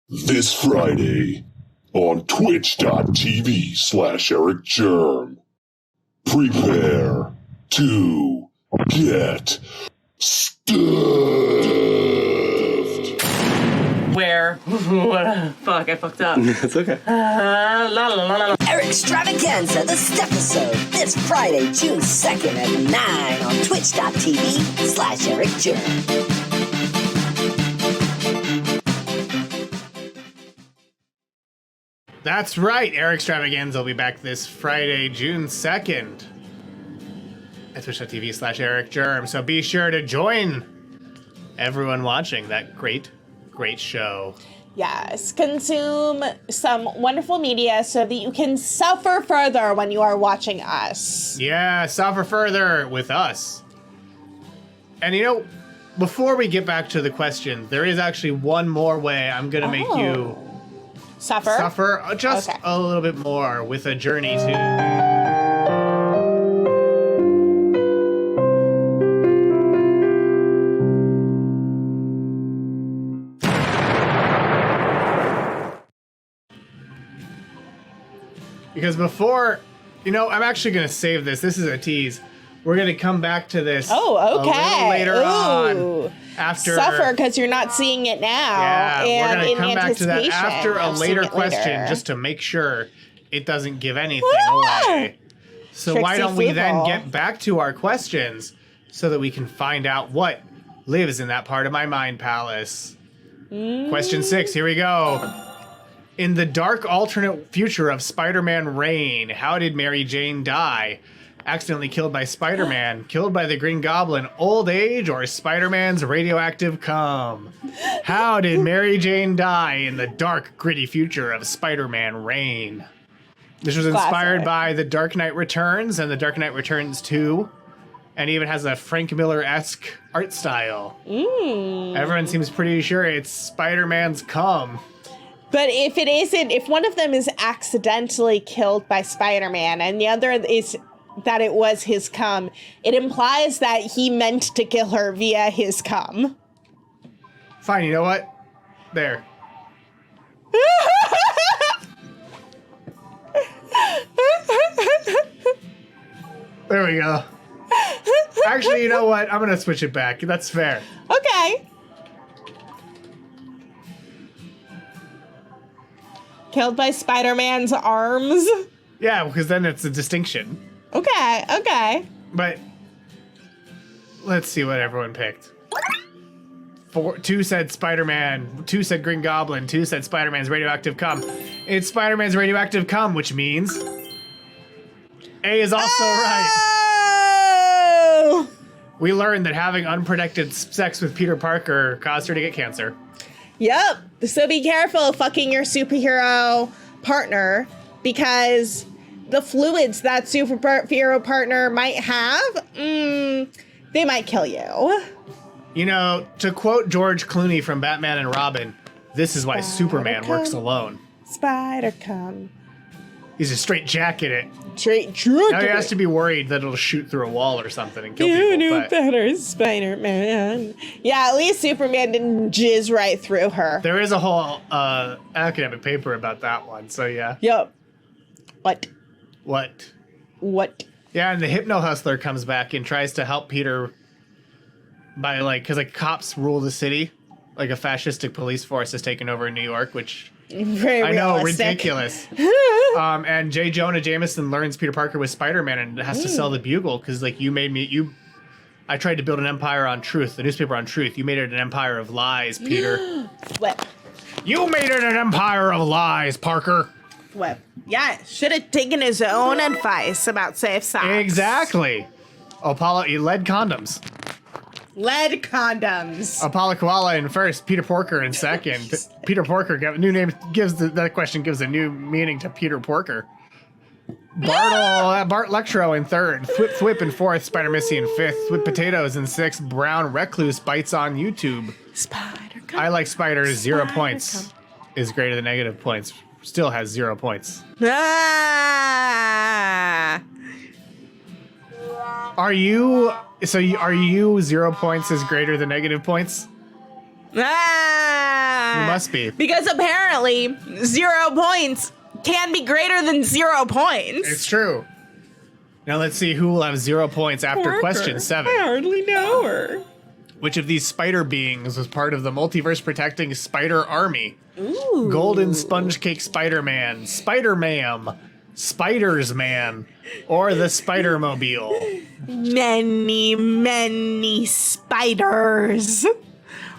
This Friday on twitch.tv/Eric Jerm. Prepare to get stuffed. Where? Fuck, I fucked up. It's okay. Eric Extravaganza, the Step-isode, this Friday, June 2nd at 9 on twitch.tv/Eric Jerm. That's right, Eric Extravaganza will be back this Friday, June 2nd at twitch.tv/Eric Jerm. So be sure to join everyone watching that great show. Yes, consume some wonderful media so that you can suffer further when you are watching us. Yeah, suffer further with us. And you know, before we get back to the question, there is actually one more way I'm going to make you suffer just a little bit more with a journey to... Because before, you know, I'm actually going to save this. This is a tease. We're going to come back to this a little later on. After Suffer because you're not seeing it now. Yeah, and we're going to in come back to that anticipation after a of seeing later it question later. just to make sure it doesn't give anything away. So why don't we then get back to our questions so that we can find out what lives in that part of my mind palace. Question 6, here we go. In the dark alternate future of Spider-Man Reign, how did Mary Jane die? Accidentally killed by Spider-Man, killed by the Green Goblin, old age, or Spider-Man's radioactive cum? How did Mary Jane die in the dark, gritty future of Spider-Man Reign? This was inspired by The Dark Knight Returns and The Dark Knight Returns 2, and even has a Frank Miller-esque art style. Everyone seems pretty sure it's Spider-Man's cum. But if it isn't, if one of them is accidentally killed by Spider-Man and the other is that it was his cum, it implies that he meant to kill her via his cum. Fine, you know what? There. There we go. Actually, you know what? I'm gonna switch it back. That's fair. Okay. Killed by Spider-Man's arms? Yeah, because then it's a distinction. Okay, okay. But let's see what everyone picked. 2 said Spider-Man, 2 said Green Goblin, 2 said Spider-Man's radioactive cum. It's Spider-Man's radioactive cum, which means A is also right. We learned that having unprotected sex with Peter Parker caused her to get cancer. Yep. So be careful fucking your superhero partner, because the fluids that superhero partner might have, they might kill you. You know, to quote George Clooney from Batman and Robin, this is why Superman works alone. Spider cum. He's a straight jacket it. Straight jacket. Now he has to be worried that it'll shoot through a wall or something and kill You people. knew better, Spider-Man. Yeah, at least Superman didn't jizz right through her. There is a whole academic paper about that one, so yeah. Yep. What? Yeah, and the Hypno Hustler comes back and tries to help Peter by, because cops rule the city. Like a fascistic police force has taken over in New York, which very I know, realistic. ridiculous. And J. Jonah Jameson learns Peter Parker was Spider-Man and has to sell the Bugle because, I tried to build an empire on truth, the newspaper on truth. You made it an empire of lies, Peter. Flip. You made it an empire of lies, Parker. Flip. Yeah, should have taken his own advice about safe sex. Exactly. Apollo, lead condoms. Lead condoms. Apollo Koala in first, Peter Porker in second. Peter Porker, new name that question gives a new meaning to Peter Porker. Bart Lectro in third, Thwip in fourth, Spider Missy in fifth, Thwip Potatoes in sixth, Brown Recluse bites on YouTube. Spider. I like spiders, 0 points. Is greater than negative points. Still has 0 points. Ah. Are you 0 points is greater than negative points? Ah. You must be. Because apparently 0 points can be greater than 0 points. It's true. Now let's see who will have 0 points after Parker. question 7. I hardly know her. Which of these spider beings was part of the multiverse protecting spider army? Ooh. Golden Sponge Cake Spider-Man, Spider-Ma'am, Spiders-Man, or the Spider-Mobile? Many, many spiders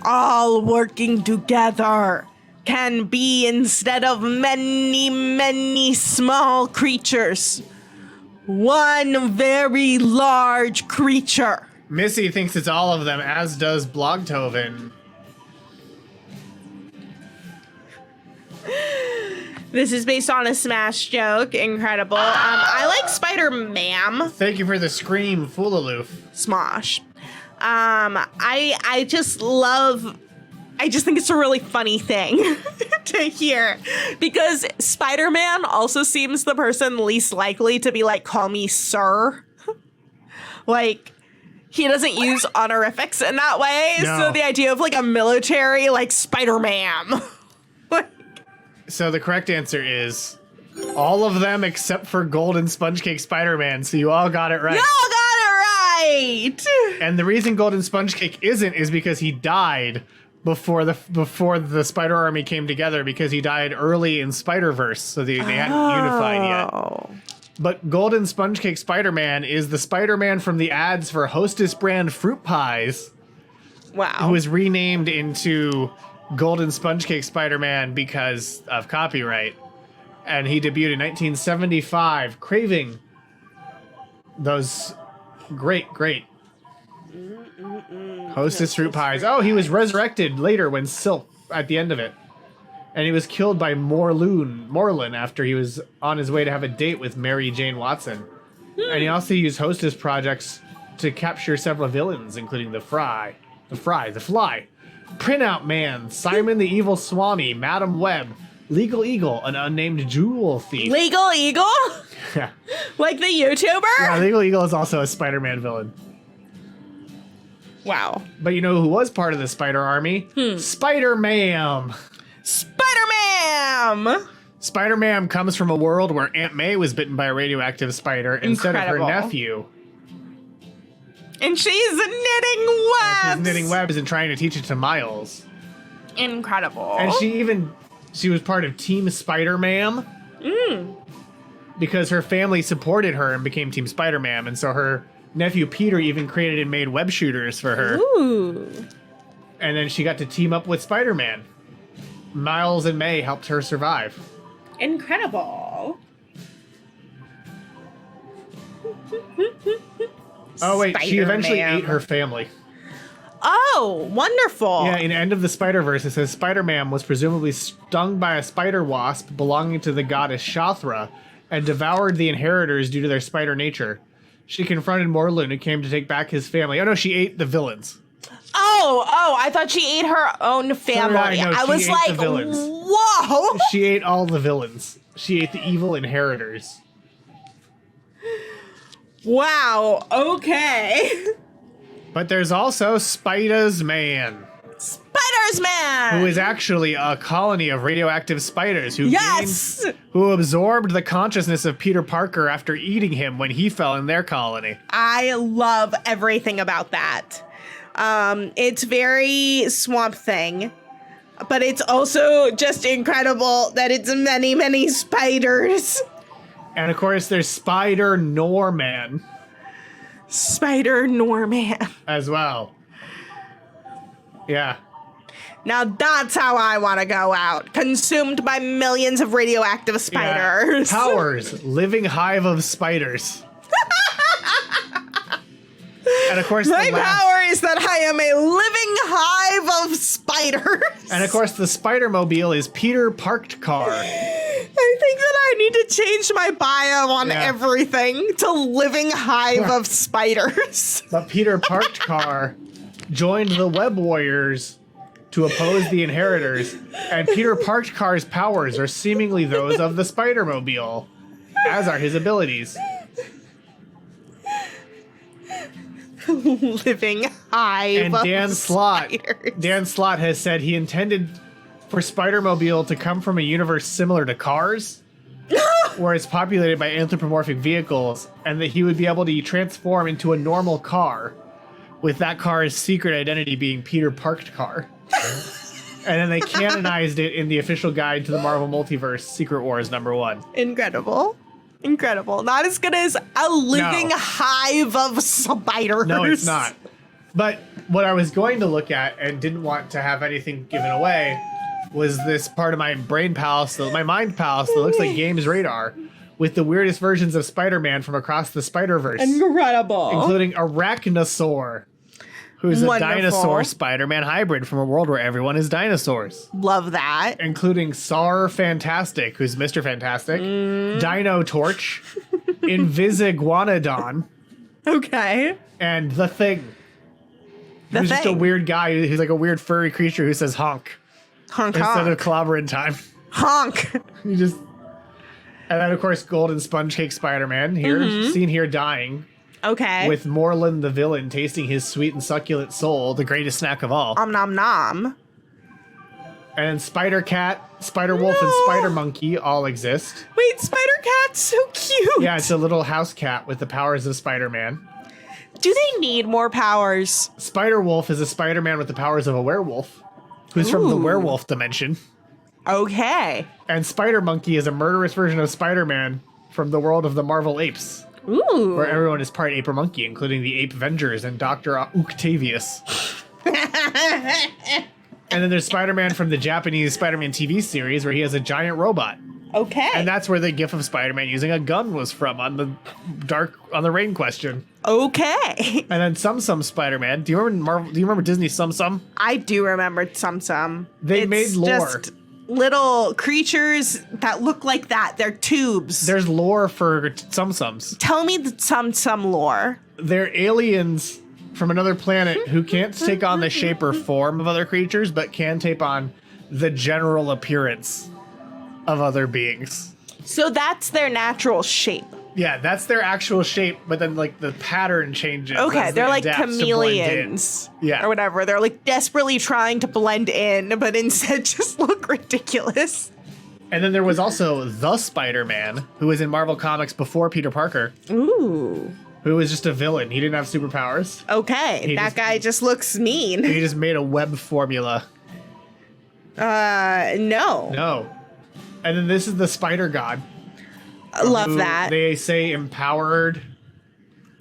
all working together can be, instead of many, many small creatures, one very large creature. Missy thinks it's all of them, as does Blogtoven. This is based on a Smash joke. Incredible. I like Spider-Ma'am. Thank you for the scream, Foolaloof. Smosh. I just think it's a really funny thing to hear, because Spider-Man also seems the person least likely to be like, call me sir. Like, he doesn't use honorifics in that way. No. So the idea of like a military, like Spider-Man. So the correct answer is all of them except for Golden Sponge Cake Spider-Man. So you all got it right. You all got it right. And the reason Golden Sponge Cake isn't is because he died before the Spider Army came together because he died early in Spider-Verse, so they hadn't unified yet. But Golden Sponge Cake Spider-Man is the Spider-Man from the ads for Hostess brand fruit pies. Wow. Who was renamed into Golden Sponge Cake Spider-Man because of copyright. And he debuted in 1975, craving those great Hostess fruit pies. Oh, he was resurrected later when Silk at the end of it. And he was killed by Morlun after he was on his way to have a date with Mary Jane Watson. And he also used Hostess projects to capture several villains, including the Fly, Printout Man, Simon the Evil Swami, Madam Web, Legal Eagle, an unnamed jewel thief. Legal Eagle? Yeah. Like the YouTuber? Yeah, Legal Eagle is also a Spider-Man villain. Wow. But you know who was part of the Spider Army? Spider-Man. Spider-Man! Spider-Man comes from a world where Aunt May was bitten by a radioactive spider instead of her nephew. And she's knitting webs! She's knitting webs and trying to teach it to Miles. Incredible. And she was part of Team Spider-Man. Because her family supported her and became Team Spider-Man, and so her nephew Peter even created and made web shooters for her. Ooh. And then she got to team up with Spider-Man. Miles and May helped her survive. Incredible. Oh wait, she eventually ate her family. Oh, wonderful. Yeah, in End of the Spider-Verse, it says Spider-Man was presumably stung by a spider wasp belonging to the goddess Shathra and devoured the inheritors due to their spider nature. She confronted Morlun, who came to take back his family. Oh no, she ate the villains. Oh, I thought she ate her own family. No, I was like, whoa. She ate all the villains. She ate the evil inheritors. Wow, okay. But there's also Spider's Man. Spider's Man! Who is actually a colony of radioactive spiders who who absorbed the consciousness of Peter Parker after eating him when he fell in their colony. I love everything about that. It's very Swamp Thing, but it's also just incredible that it's many, many spiders. And of course, there's Spider Norman. Spider Norman. As well. Yeah. Now that's how I want to go out. Consumed by millions of radioactive spiders. Yeah. Powers. Living hive of spiders. And of course, my power is that I am a living hive of spiders. And of course, the Spider-Mobile is Peter Parked Car. I think that I need to change my bio on everything to living hive of spiders. But Peter Parked Car joined the Web Warriors to oppose the Inheritors, and Peter Parked Car's powers are seemingly those of the Spider-Mobile, as are his abilities. Living hive and Dan of Slott, spiders. Dan Slott has said he intended for Spider-Mobile to come from a universe similar to Cars, where it's populated by anthropomorphic vehicles, and that he would be able to transform into a normal car, with that car's secret identity being Peter Parked Car. And then they canonized it in the official guide to the Marvel Multiverse, Secret Wars #1. Incredible. Incredible. Not as good as a living hive of spiders. No, it's not. But what I was going to look at and didn't want to have anything given away was this part of my brain palace, my mind palace that looks like Games Radar, with the weirdest versions of Spider-Man from across the Spider-Verse. Incredible. Including Arachnosaur, who's a dinosaur Spider-Man hybrid from a world where everyone is dinosaurs. Love that. Including Sar Fantastic, who's Mr. Fantastic, Dino Torch, Invisiguanodon. Okay. And The Thing. Who's just a weird guy who's like a weird furry creature who says honk. Honk instead honk. of clobbering time. Honk. You just. And then, of course, Golden Sponge Cake Spider-Man here, seen here dying. Okay. With Morlun the villain tasting his sweet and succulent soul, the greatest snack of all. Nom nom. And Spider Cat, Spider Wolf, and Spider Monkey all exist. Wait, Spider Cat's so cute. Yeah, it's a little house cat with the powers of Spider-Man. Do they need more powers? Spider Wolf is a Spider-Man with the powers of a werewolf. who's from the werewolf dimension. Okay. And Spider Monkey is a murderous version of Spider-Man from the world of the Marvel Apes. Ooh. Where everyone is part ape or monkey, including the Ape Vengers and Dr. Octavius. And then there's Spider-Man from the Japanese Spider-Man TV series where he has a giant robot. Okay. And that's where the gif of Spider-Man using a gun was from on the rain question. Okay. And then Sum Spider-Man. Do you remember Disney Sum? I do remember Sum. They made lore. Just little creatures that look like that. They're tubes. There's lore for Sums. Tell me the Sum lore. They're aliens from another planet who can't take on the shape or form of other creatures, but can take on the general appearance of other beings. So that's their natural shape. Yeah, that's their actual shape, but then like the pattern changes. Okay, they're like adapt to blend in. chameleons. Yeah. Or whatever. They're like desperately trying to blend in, but instead just look ridiculous. And then there was also the Spider-Man, who was in Marvel Comics before Peter Parker. Ooh. Who was just a villain. He didn't have superpowers. Okay, guy just looks mean. He just made a web formula. No. No. And then this is the Spider God. Love that. They say empowered.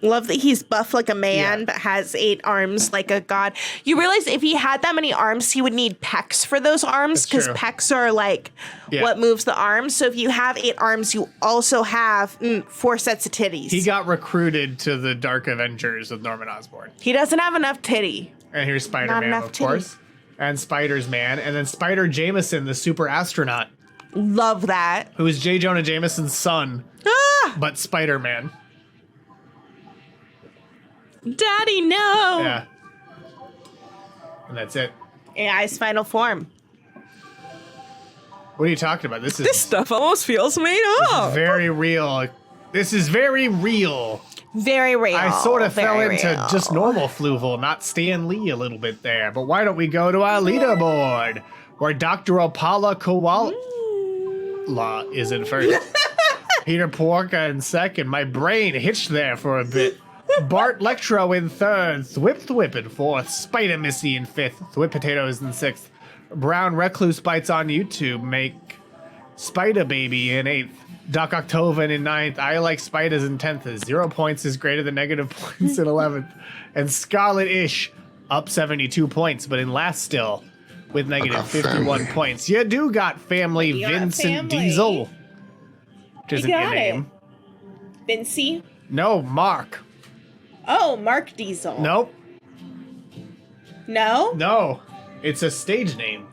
Love that he's buff like a man, but has 8 arms like a god. You realize if he had that many arms, he would need pecs for those arms, because pecs are like what moves the arms. So if you have 8 arms, you also have 4 sets of titties. He got recruited to the Dark Avengers with Norman Osborn. He doesn't have enough titty. And here's Spider-Man, of course. And Spider's Man. And then Spider Jameson, the super astronaut. Love that. Who is J. Jonah Jameson's son, but Spider-Man. Daddy, no. Yeah. And that's it. AI's final form. What are you talking about? This stuff almost feels made up. This is very real. This is very real. Very real. I sort of fell into real. just normal Fluval, not Stan Lee a little bit there. But why don't we go to our leaderboard, where Dr. Opala Koala is in first. Peter Porker in second. My brain hitched there for a bit. Bart Lectro in third. Thwip in fourth. Spider Missy in fifth. Thwip Potatoes in sixth. Brown Recluse Bites on YouTube make Spider Baby in eighth. Doc Octovan in ninth. I Like Spiders in 10th. 0 points is greater than negative points in 11th. And Scarlet Ish up 72 points, but in last still with negative 51 points. You do got family Vincent Diesel. Which isn't your name. Vincy? No, Mark. Oh, Mark Diesel. Nope. No? No. It's a stage name.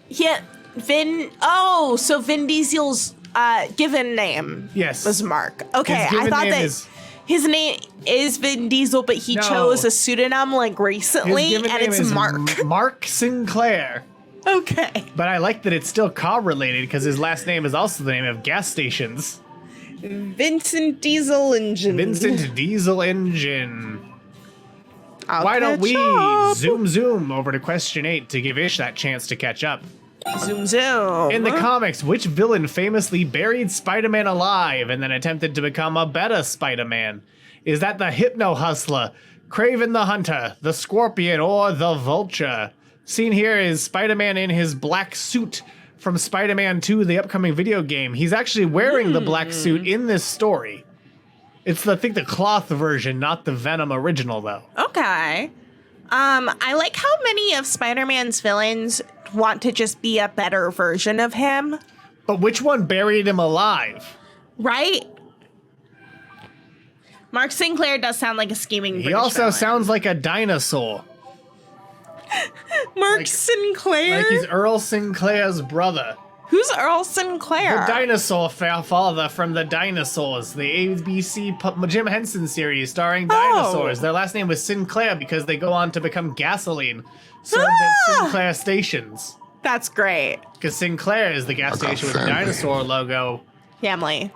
Yeah, so Vin Diesel's given name was Mark. Okay, I thought that his name is Vin Diesel, but he chose a pseudonym like recently, His given and name it's is Mark. Mark Sinclair. Okay. But I like that it's still car related because his last name is also the name of gas stations. Vincent Diesel Engine. Vincent Diesel Engine. Why don't we zoom over to question 8 to give Ish that chance to catch up? Zoom. In the comics, which villain famously buried Spider-Man alive and then attempted to become a better Spider-Man? Is that the Hypno Hustler, Kraven the Hunter, the Scorpion, or the Vulture? Seen here is Spider-Man in his black suit from Spider-Man 2, the upcoming video game. He's actually wearing the black suit in this story. It's, I think, the cloth version, not the Venom original, though. Okay. I like how many of Spider-Man's villains want to just be a better version of him. But which one buried him alive? Right? Mark Sinclair does sound like a scheming He also sounds like a dinosaur. Mark Sinclair? Like he's Earl Sinclair's brother. Who's Earl Sinclair? The dinosaur father from the Dinosaurs, the ABC Jim Henson series starring dinosaurs. Their last name was Sinclair because they go on to become gasoline served at Sinclair stations. That's great. Because Sinclair is the gas station with the dinosaur logo. Family.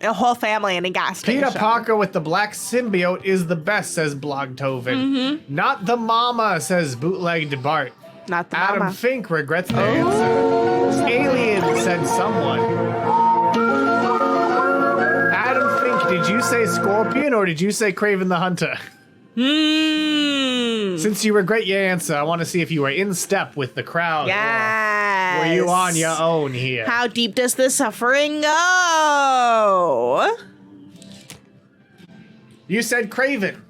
A whole family in a gas station. Peter Parker with the black symbiote is the best, says Blogtoven. Not the mama, says Bootlegged Bart. Not the Adam mama. Fink regrets the answer. Alien, said someone. Adam Fink, did you say Scorpion or did you say Kraven the Hunter? Since you regret your answer, I want to see if you were in step with the crowd. Yes. Were you on your own here? How deep does the suffering go? You said Craven.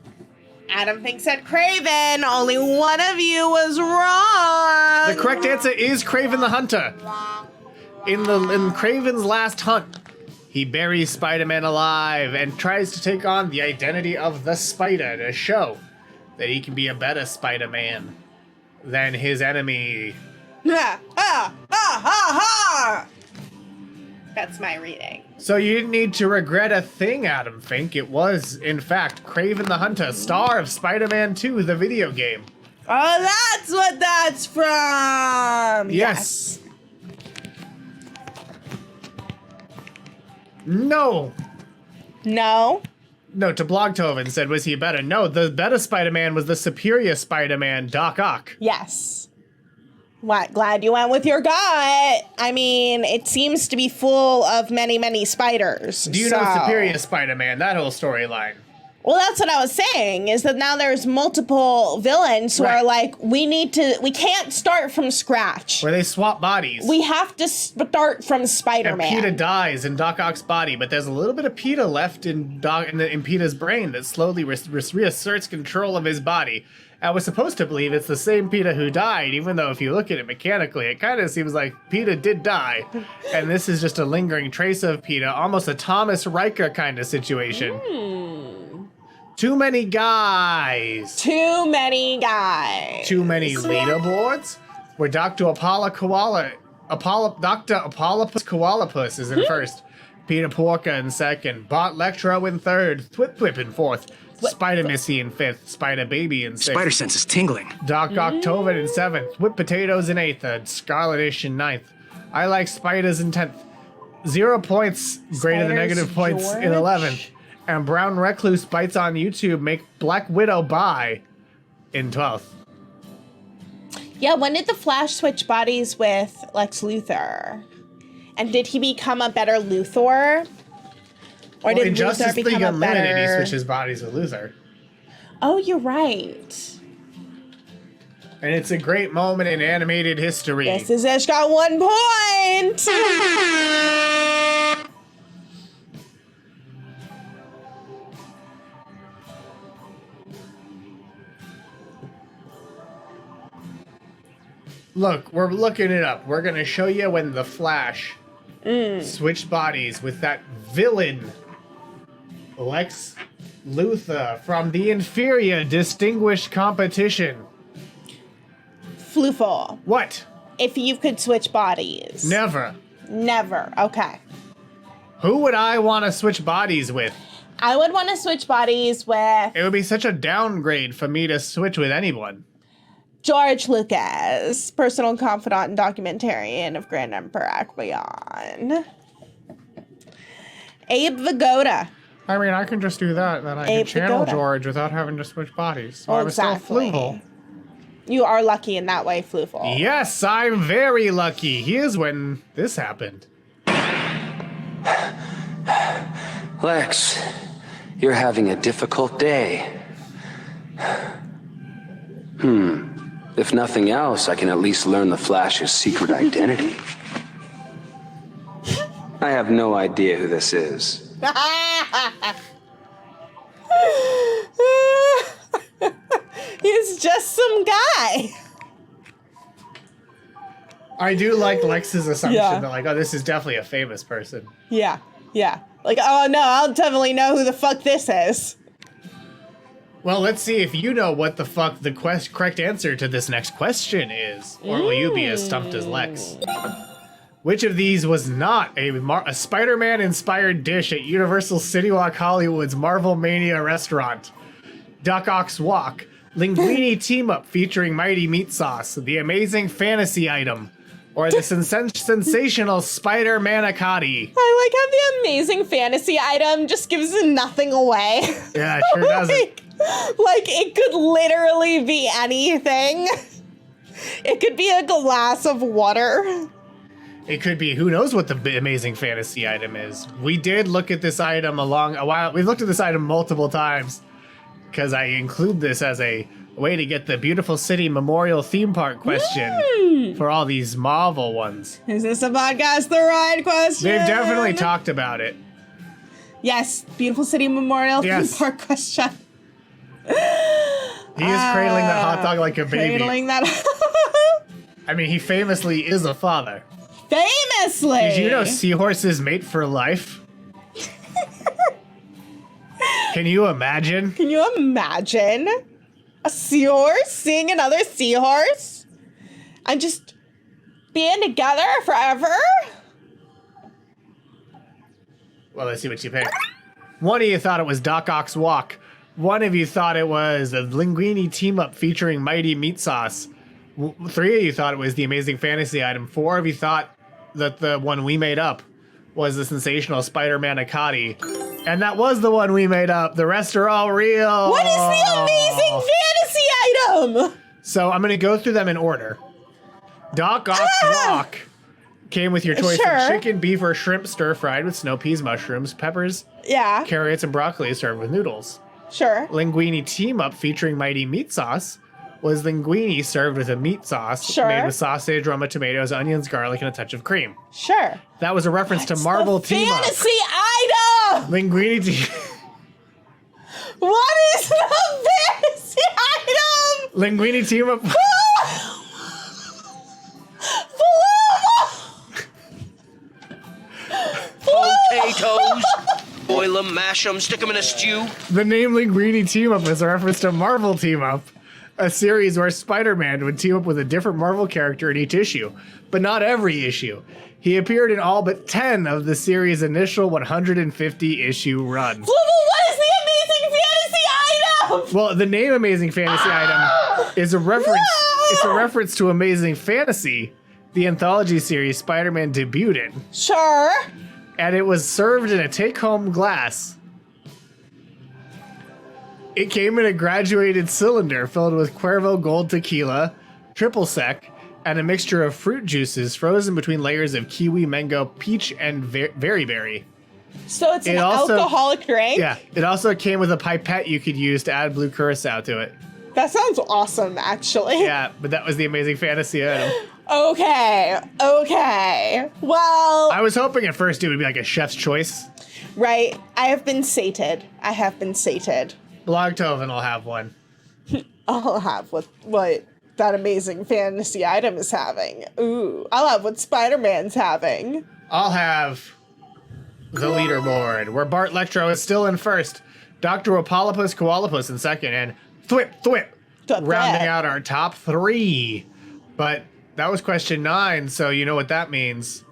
Adam thinks said Craven. Only one of you was wrong. The correct answer is Craven the Hunter. In Craven's last hunt, he buries Spider-Man alive and tries to take on the identity of the Spider to show that he can be a better Spider-Man than his enemy. Ha ha ha ha ha! That's my reading. So you didn't need to regret a thing, Adam Fink. It was, in fact, Craven the Hunter, star of Spider-Man 2, the video game. Oh, that's what that's from! Yes. No. No? No, to Blogtoven said, was he better? No, the better Spider-Man was the superior Spider-Man, Doc Ock. Yes. What? Glad you went with your gut. I mean, it seems to be full of many, many spiders. Do you know Superior Spider-Man, that whole storyline? Well, that's what I was saying, is that now there's multiple villains who are like, we can't start from scratch. Where they swap bodies. We have to start from Spider-Man. And Peter dies in Doc Ock's body, but there's a little bit of Peter left in Peter's brain that slowly reasserts control of his body. I was supposed to believe it's the same Peter who died, even though if you look at it mechanically, it kind of seems like Peter did die. And this is just a lingering trace of Peter, almost a Thomas Riker kind of situation. Too many guys. Too many guys. Too many leaderboards? Where Dr. Apollopus Koalapus is in first, Peter Porker in second, Bot Lectro in third, Thwip in fourth, Spider Missy in fifth, Spider Baby in sixth. Spider sense is tingling. Doc October in seventh, Whip Potatoes in eighth, Scarletish in ninth. I Like Spiders in 10th. 0 points greater than negative points in 11th. And Brown Recluse Bites on YouTube make Black Widow buy in 12th. Yeah, when did the Flash switch bodies with Lex Luthor? And did he become a better Luthor? Or did in Luthor Justice League become a Unlimited, better... he switches bodies with Luthor. Oh, you're right. And it's a great moment in animated history. This is Ish got 1 point! Look, we're looking it up. We're going to show you when the Flash switched bodies with that villain, Lex Luthor, from the inferior Distinguished Competition. Flooful. What? If you could switch bodies. Never. Never. Okay. Who would I want to switch bodies with? I would want to switch bodies with... It would be such a downgrade for me to switch with anyone. George Lucas, personal confidant and documentarian of Grand Emperor Aquarium. Abe Vigoda. I mean, I can just do that, and then I can channel George without having to switch bodies. So I'm still Fluval. You are lucky in that way, Fluval. Yes, I'm very lucky. Here's when this happened. Lex, you're having a difficult day. If nothing else, I can at least learn the Flash's secret identity. I have no idea who this is. He's just some guy. I do like Lex's assumption that, like, oh, this is definitely a famous person. Yeah, yeah. Like, oh no, I'll definitely know who the fuck this is. Well, let's see if you know what the fuck the correct answer to this next question is. Or will you be as stumped as Lex? Which of these was not a Spider-Man-inspired dish at Universal City Walk Hollywood's Marvel Mania restaurant? Duck Ox Walk, Linguini Team-Up featuring Mighty Meat Sauce, the amazing fantasy item, or the sensational Spider Manicotti? I like how the amazing fantasy item just gives nothing away. Yeah, it sure doesn't. Like, it could literally be anything. It could be a glass of water. It could be, who knows what the amazing fantasy item is. We did look at this item we've looked at this item multiple times, because I include this as a Way to get the Beautiful City Memorial Theme Park question for all these Marvel ones. Is this a podcast the ride question? They've definitely talked about it. Yes, Beautiful City Memorial Theme Park question. He is cradling that hot dog like a baby. Cradling that. I mean, he famously is a father. Famously. Did you know seahorses mate for life? Can you imagine? Can you imagine a seahorse seeing another seahorse and just being together forever? Well, let's see what you picked. One of you thought it was Doc Ock's Walk. One of you thought it was a Linguini team-up featuring Mighty Meat Sauce. 3 of you thought it was the Amazing Fantasy item. 4 of you thought that the one we made up was the sensational Spider-Man Akati. And that was the one we made up. The rest are all real. What is the Amazing Fantasy item? So I'm going to go through them in order. Doc Ock's Walk came with your choice of chicken, beef, or shrimp stir-fried with snow peas, mushrooms, peppers, carrots, and broccoli served with noodles. Sure. Linguini Team-Up featuring Mighty Meat Sauce was linguine served with a meat sauce made with sausage, Roma tomatoes, onions, garlic, and a touch of cream. Sure. That was a reference to Marvel Team-Up. Fantasy item! Linguini What is the fantasy item? Linguini Team-Up. Potatoes. Boil them, mash them, stick them in a stew. The name Linguini Team-Up is a reference to Marvel Team-Up, a series where Spider-Man would team up with a different Marvel character in each issue, but not every issue. He appeared in all but 10 of the series' initial 150-issue run. What is the Amazing Fantasy item? Well, the name Amazing Fantasy item is a reference. It's a reference to Amazing Fantasy, the anthology series Spider-Man debuted in. Sure. And it was served in a take-home glass. It came in a graduated cylinder filled with Cuervo Gold tequila, triple sec, and a mixture of fruit juices frozen between layers of kiwi, mango, peach, and very berry. So it's an alcoholic drink? Yeah. It also came with a pipette you could use to add blue curacao to it. That sounds awesome, actually. Yeah, but that was the Amazing Fantasy item. Okay. Well, I was hoping at first it would be like a chef's choice. Right. I have been sated. Blogtoven will have one. I'll have what that Amazing Fantasy item is having. Ooh. I'll have what Spider-Man's having. I'll have the leaderboard, where Bart Lectro is still in first, Dr. Opalopus Koalopus in second, and Thwip, rounding out our top 3. But that was question 9, so you know what that means.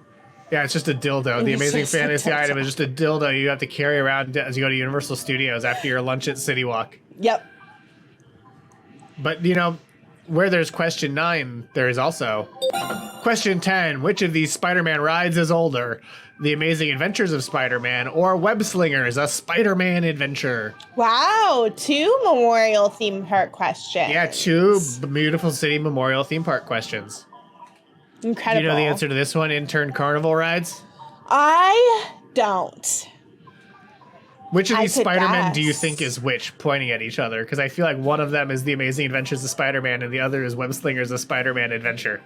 Yeah, it's just a dildo. The Amazing Fantasy item is just a dildo you have to carry around as you go to Universal Studios after your lunch at City Walk. Yep. But, you know, where there's question 9, there is also question 10. Which of these Spider-Man rides is older? The Amazing Adventures of Spider-Man or Web Slingers, a Spider-Man adventure? Wow, 2 Memorial Theme Park questions. Yeah, 2 Beautiful City Memorial Theme Park questions. Incredible. Do you know the answer to this one, Intern Carnival rides? I don't. Which of these Spider-Men do you think is which, pointing at each other? Because I feel like one of them is The Amazing Adventures of Spider-Man and the other is Web Slingers, a Spider-Man adventure.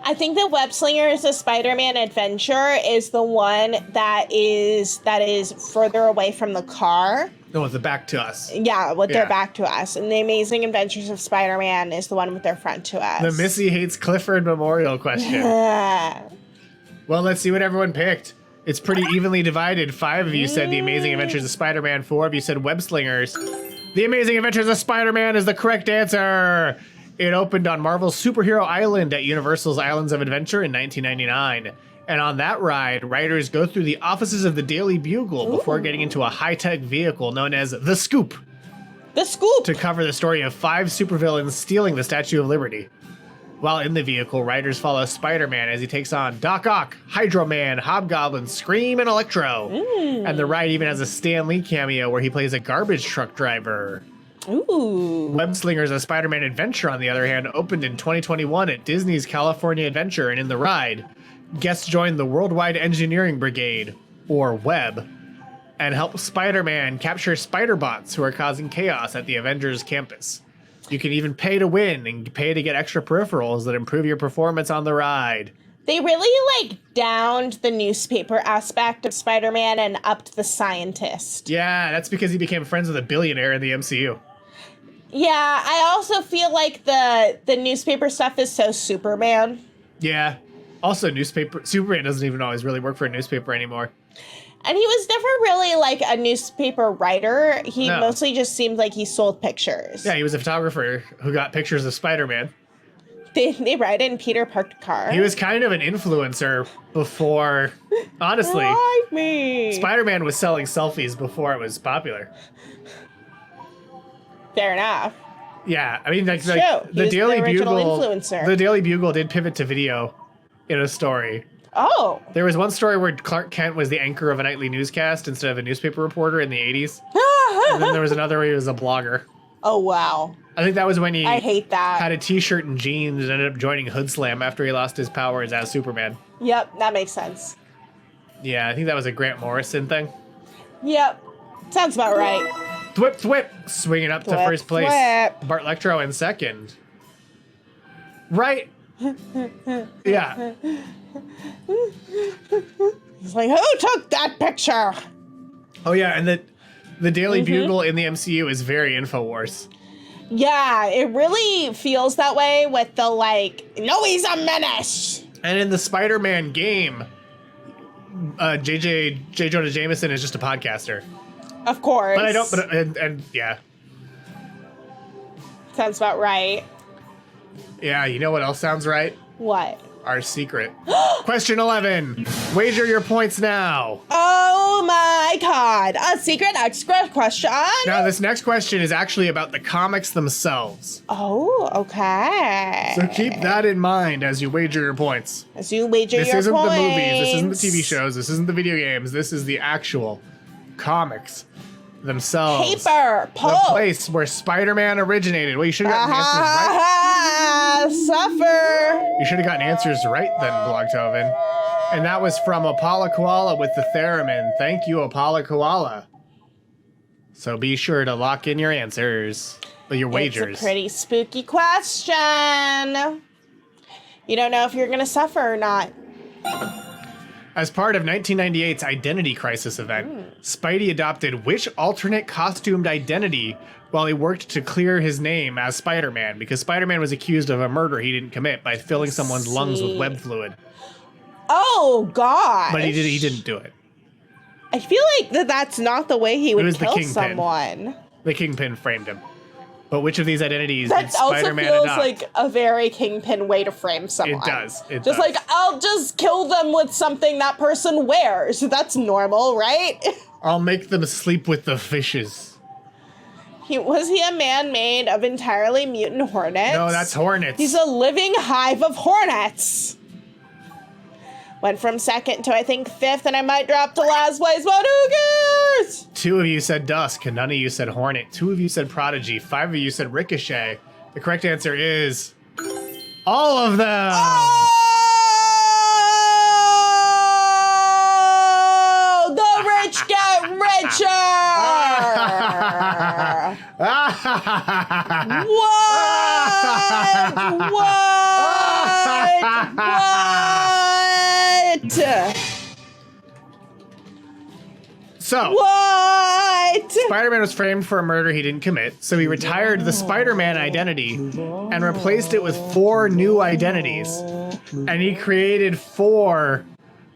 I think the Web Slingers, a Spider-Man adventure is the one that is further away from the car. No, with the back to us. Yeah, with their back to us. And The Amazing Adventures of Spider-Man is the one with their front to us. The Missy Hates Clifford Memorial question. Well, let's see what everyone picked. It's pretty evenly divided. 5 of you said The Amazing Adventures of Spider-Man. 4 of you said Web Slingers. The Amazing Adventures of Spider-Man is the correct answer. It opened on Marvel's Superhero Island at Universal's Islands of Adventure in 1999. And on that ride, riders go through the offices of the Daily Bugle before getting into a high-tech vehicle known as The Scoop. The Scoop! To cover the story of 5 supervillains stealing the Statue of Liberty. While in the vehicle, riders follow Spider-Man as he takes on Doc Ock, Hydro Man, Hobgoblin, Scream, and Electro. And the ride even has a Stan Lee cameo where he plays a garbage truck driver. Ooh. Web Slingers, a Spider-Man adventure, on the other hand, opened in 2021 at Disney's California Adventure, and in the ride, guests join the Worldwide Engineering Brigade, or WEB, and help Spider-Man capture Spider-Bots who are causing chaos at the Avengers campus. You can even pay to win and pay to get extra peripherals that improve your performance on the ride. They really, like, downed the newspaper aspect of Spider-Man and upped the scientist. Yeah, that's because he became friends with a billionaire in the MCU. Yeah, I also feel like the newspaper stuff is so Superman. Yeah. Also, Superman doesn't even always really work for a newspaper anymore. And he was never really, like, a newspaper writer. He No. mostly just seemed like he sold pictures. Yeah, he was a photographer who got pictures of Spider-Man. They ride in Peter parked car. He was kind of an influencer before, honestly. Like me. Spider-Man was selling selfies before it was popular. Fair enough. Yeah, I mean, like True. the Daily the original Bugle. influencer. The Daily Bugle did pivot to video in a story. Oh. There was one story where Clark Kent was the anchor of a nightly newscast instead of a newspaper reporter in the 80s. And then there was another where he was a blogger. Oh, wow. I think that was when he I hate that. had a t-shirt and jeans and ended up joining Hood Slam after he lost his powers as Superman. Yep, that makes sense. Yeah, I think that was a Grant Morrison thing. Yep. Sounds about right. Thwip, thwip, swinging up to Thwip, first place. thwip. Bart Lectro in second. Right. Yeah. He's like, who took that picture? Oh yeah, and the Daily Bugle in the MCU is very InfoWars. Yeah, it really feels that way with the, like, no, he's a menace. And in the Spider-Man game, J. Jonah Jameson is just a podcaster. Of course. But I don't, and yeah. Sounds about right. Yeah, you know what else sounds right? What? Our secret. Question 11. Wager your points now. Oh my god. A secret extra question? Now, this next question is actually about the comics themselves. Oh, okay. So keep that in mind as you wager your points. As you wager your points. This isn't the movies, this isn't the TV shows, this isn't the video games, this is the actual comics themselves. Paper, pulp. The place where Spider-Man originated. Well, you should have gotten answers right. Suffer. You should have gotten answers right then, Blogtoven. And that was from Apollo Koala with the theremin. Thank you, Apollo Koala. So be sure to lock in your answers, or your wagers. It's a pretty spooky question. You don't know if you're gonna suffer or not. As part of 1998's Identity Crisis event, Spidey adopted which alternate costumed identity while he worked to clear his name as Spider-Man? Because Spider-Man was accused of a murder he didn't commit by filling someone's lungs with web fluid. Oh, God. But he didn't do it. I feel like that's not the way he would was the kill Kingpin. someone. The Kingpin framed him. But which of these identities That did Spider-Man also feels adopt? like a very Kingpin way to frame someone. It does. It just does. like, I'll just kill them with something that person wears. That's normal, right? I'll make them sleep with the fishes. Was he a man made of entirely mutant hornets? No, that's hornets. He's a living hive of hornets. Went from second to, I think, fifth, and I might drop to last place, but who cares? 2 of you said Dusk, and none of you said Hornet. 2 of you said Prodigy. 5 of you said Ricochet. The correct answer is all of them. Oh, the rich get richer. What? So, what? Spider-Man was framed for a murder he didn't commit, so he retired the Spider-Man identity and replaced it with 4 new identities. And he created 4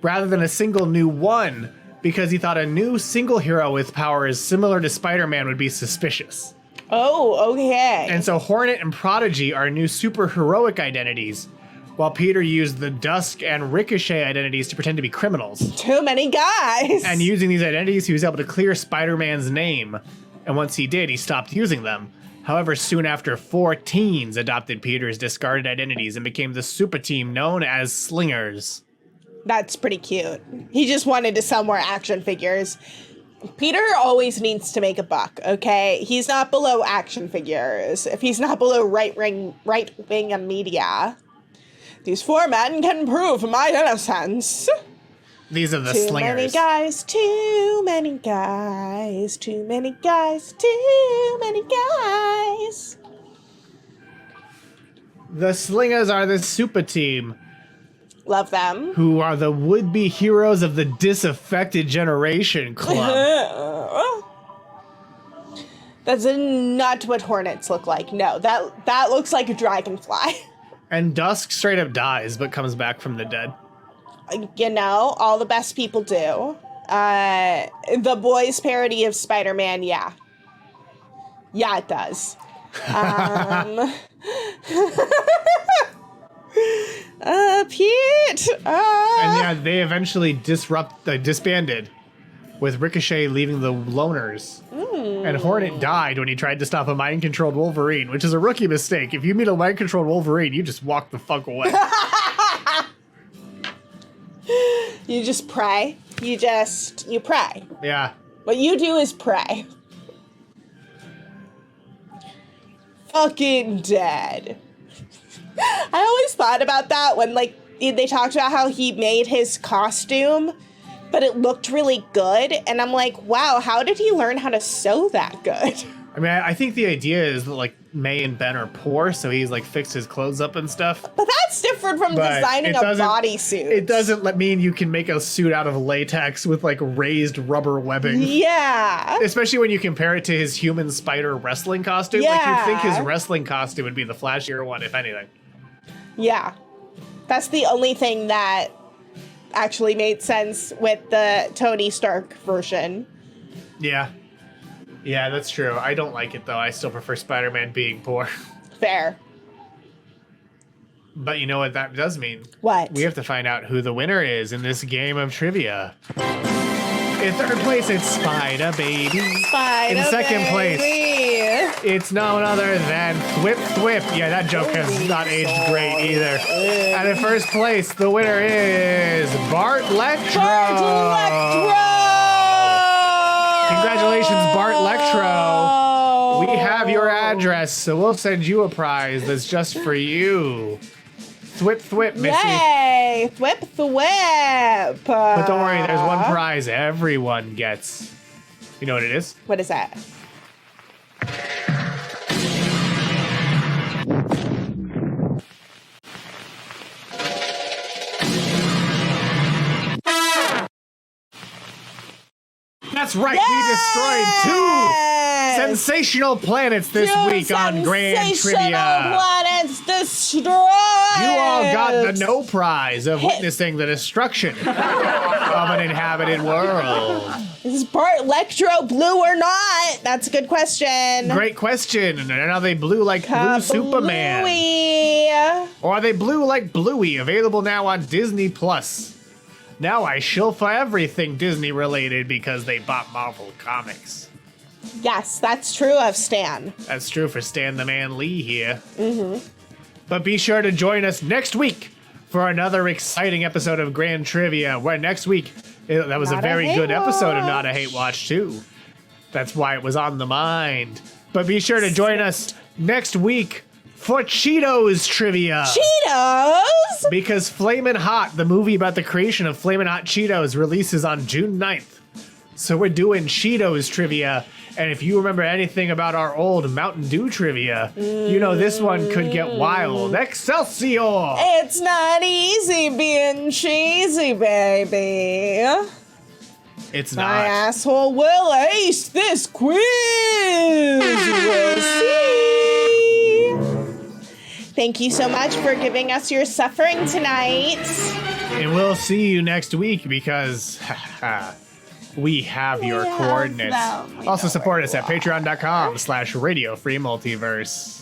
rather than a single new one because he thought a new single hero with powers similar to Spider-Man would be suspicious. Oh, okay. And so Hornet and Prodigy are new super heroic identities, while Peter used the Dusk and Ricochet identities to pretend to be criminals. Too many guys. And using these identities, he was able to clear Spider-Man's name. And once he did, he stopped using them. However, soon after, 4 teens adopted Peter's discarded identities and became the super team known as Slingers. That's pretty cute. He just wanted to sell more action figures. Peter always needs to make a buck, okay? He's not below action figures. If he's not below right-wing media, these 4 men can prove my innocence. These are the Too Slingers. many guys, too many guys, too many guys, too many guys. The Slingers are the super team. Love them. Who are the would-be heroes of the disaffected generation club. That's not what hornets look like. No, that looks like a dragonfly. And Dusk straight up dies, but comes back from the dead. You know, all the best people do. The boys' parody of Spider-Man, yeah. Yeah, it does. Pete! And yeah, they eventually disbanded, with Ricochet leaving the Loners. And Hornet died when he tried to stop a mind-controlled Wolverine, which is a rookie mistake. If you meet a mind-controlled Wolverine, you just walk the fuck away. You just pray. You pray. Yeah. What you do is pray. Fucking dead. I always thought about that when, like, they talked about how he made his costume, but it looked really good. And I'm like, wow, how did he learn how to sew that good? I mean, I think the idea is that, like, May and Ben are poor, so he's, like, fixed his clothes up and stuff. But that's different from designing a bodysuit. It doesn't mean you can make a suit out of latex with, like, raised rubber webbing. Yeah. Especially when you compare it to his human spider wrestling costume. Yeah. Like, you'd think his wrestling costume would be the flashier one, if anything. Yeah. That's the only thing that actually made sense with the Tony Stark version. Yeah. Yeah, that's true. I don't like it, though. I still prefer Spider-Man being poor. Fair. But you know what that does mean? What? We have to find out who the winner is in this game of trivia. In third place, it's Spider Baby. Spider In second Baby. place, it's none other than Thwip Thwip. Yeah, that joke has not aged great either. And in first place, the winner is Bart Lectro. Congratulations, Bart Lectro. We have your address, so we'll send you a prize that's just for you. Thwip Thwip, Missy. Yay! Thwip Thwip! But don't worry, there's one prize everyone gets. You know what it is? What is that? That's right, we destroyed 2 sensational planets this week on Grand Trivia. Planets destroyed! You all got the no prize of witnessing the destruction of an inhabited world. Is Bart Lectro blue or not? That's a good question. Great question. And are they blue like Blue Superman? Or are they blue like Bluey? Available now on Disney Plus. Now I shill for everything Disney related because they bought Marvel Comics. Yes, that's true of Stan. That's true for Stan the Man Lee here. Mm-hmm. But be sure to join us next week for another exciting episode of Grand Trivia, where next week, that was a very good episode of Not a Hate Watch too. That's why it was on the mind. But be sure to join us next week for Cheetos Trivia. Cheetos? Because Flamin' Hot, the movie about the creation of Flamin' Hot Cheetos, releases on June 9th. So we're doing Cheetos Trivia. And if you remember anything about our old Mountain Dew trivia, you know this one could get wild. Excelsior! It's not easy being cheesy, baby. It's My not. asshole will ace this quiz. We'll see. Thank you so much for giving us your suffering tonight. And we'll see you next week because we have your coordinates. Also support us at patreon.com/Radio Free Multiverse.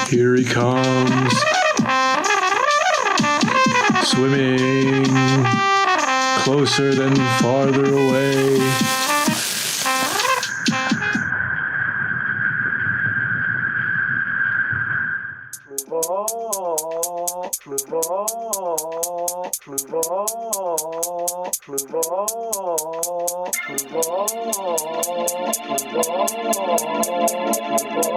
Here he comes. Swimming. closer than farther away. Fluval.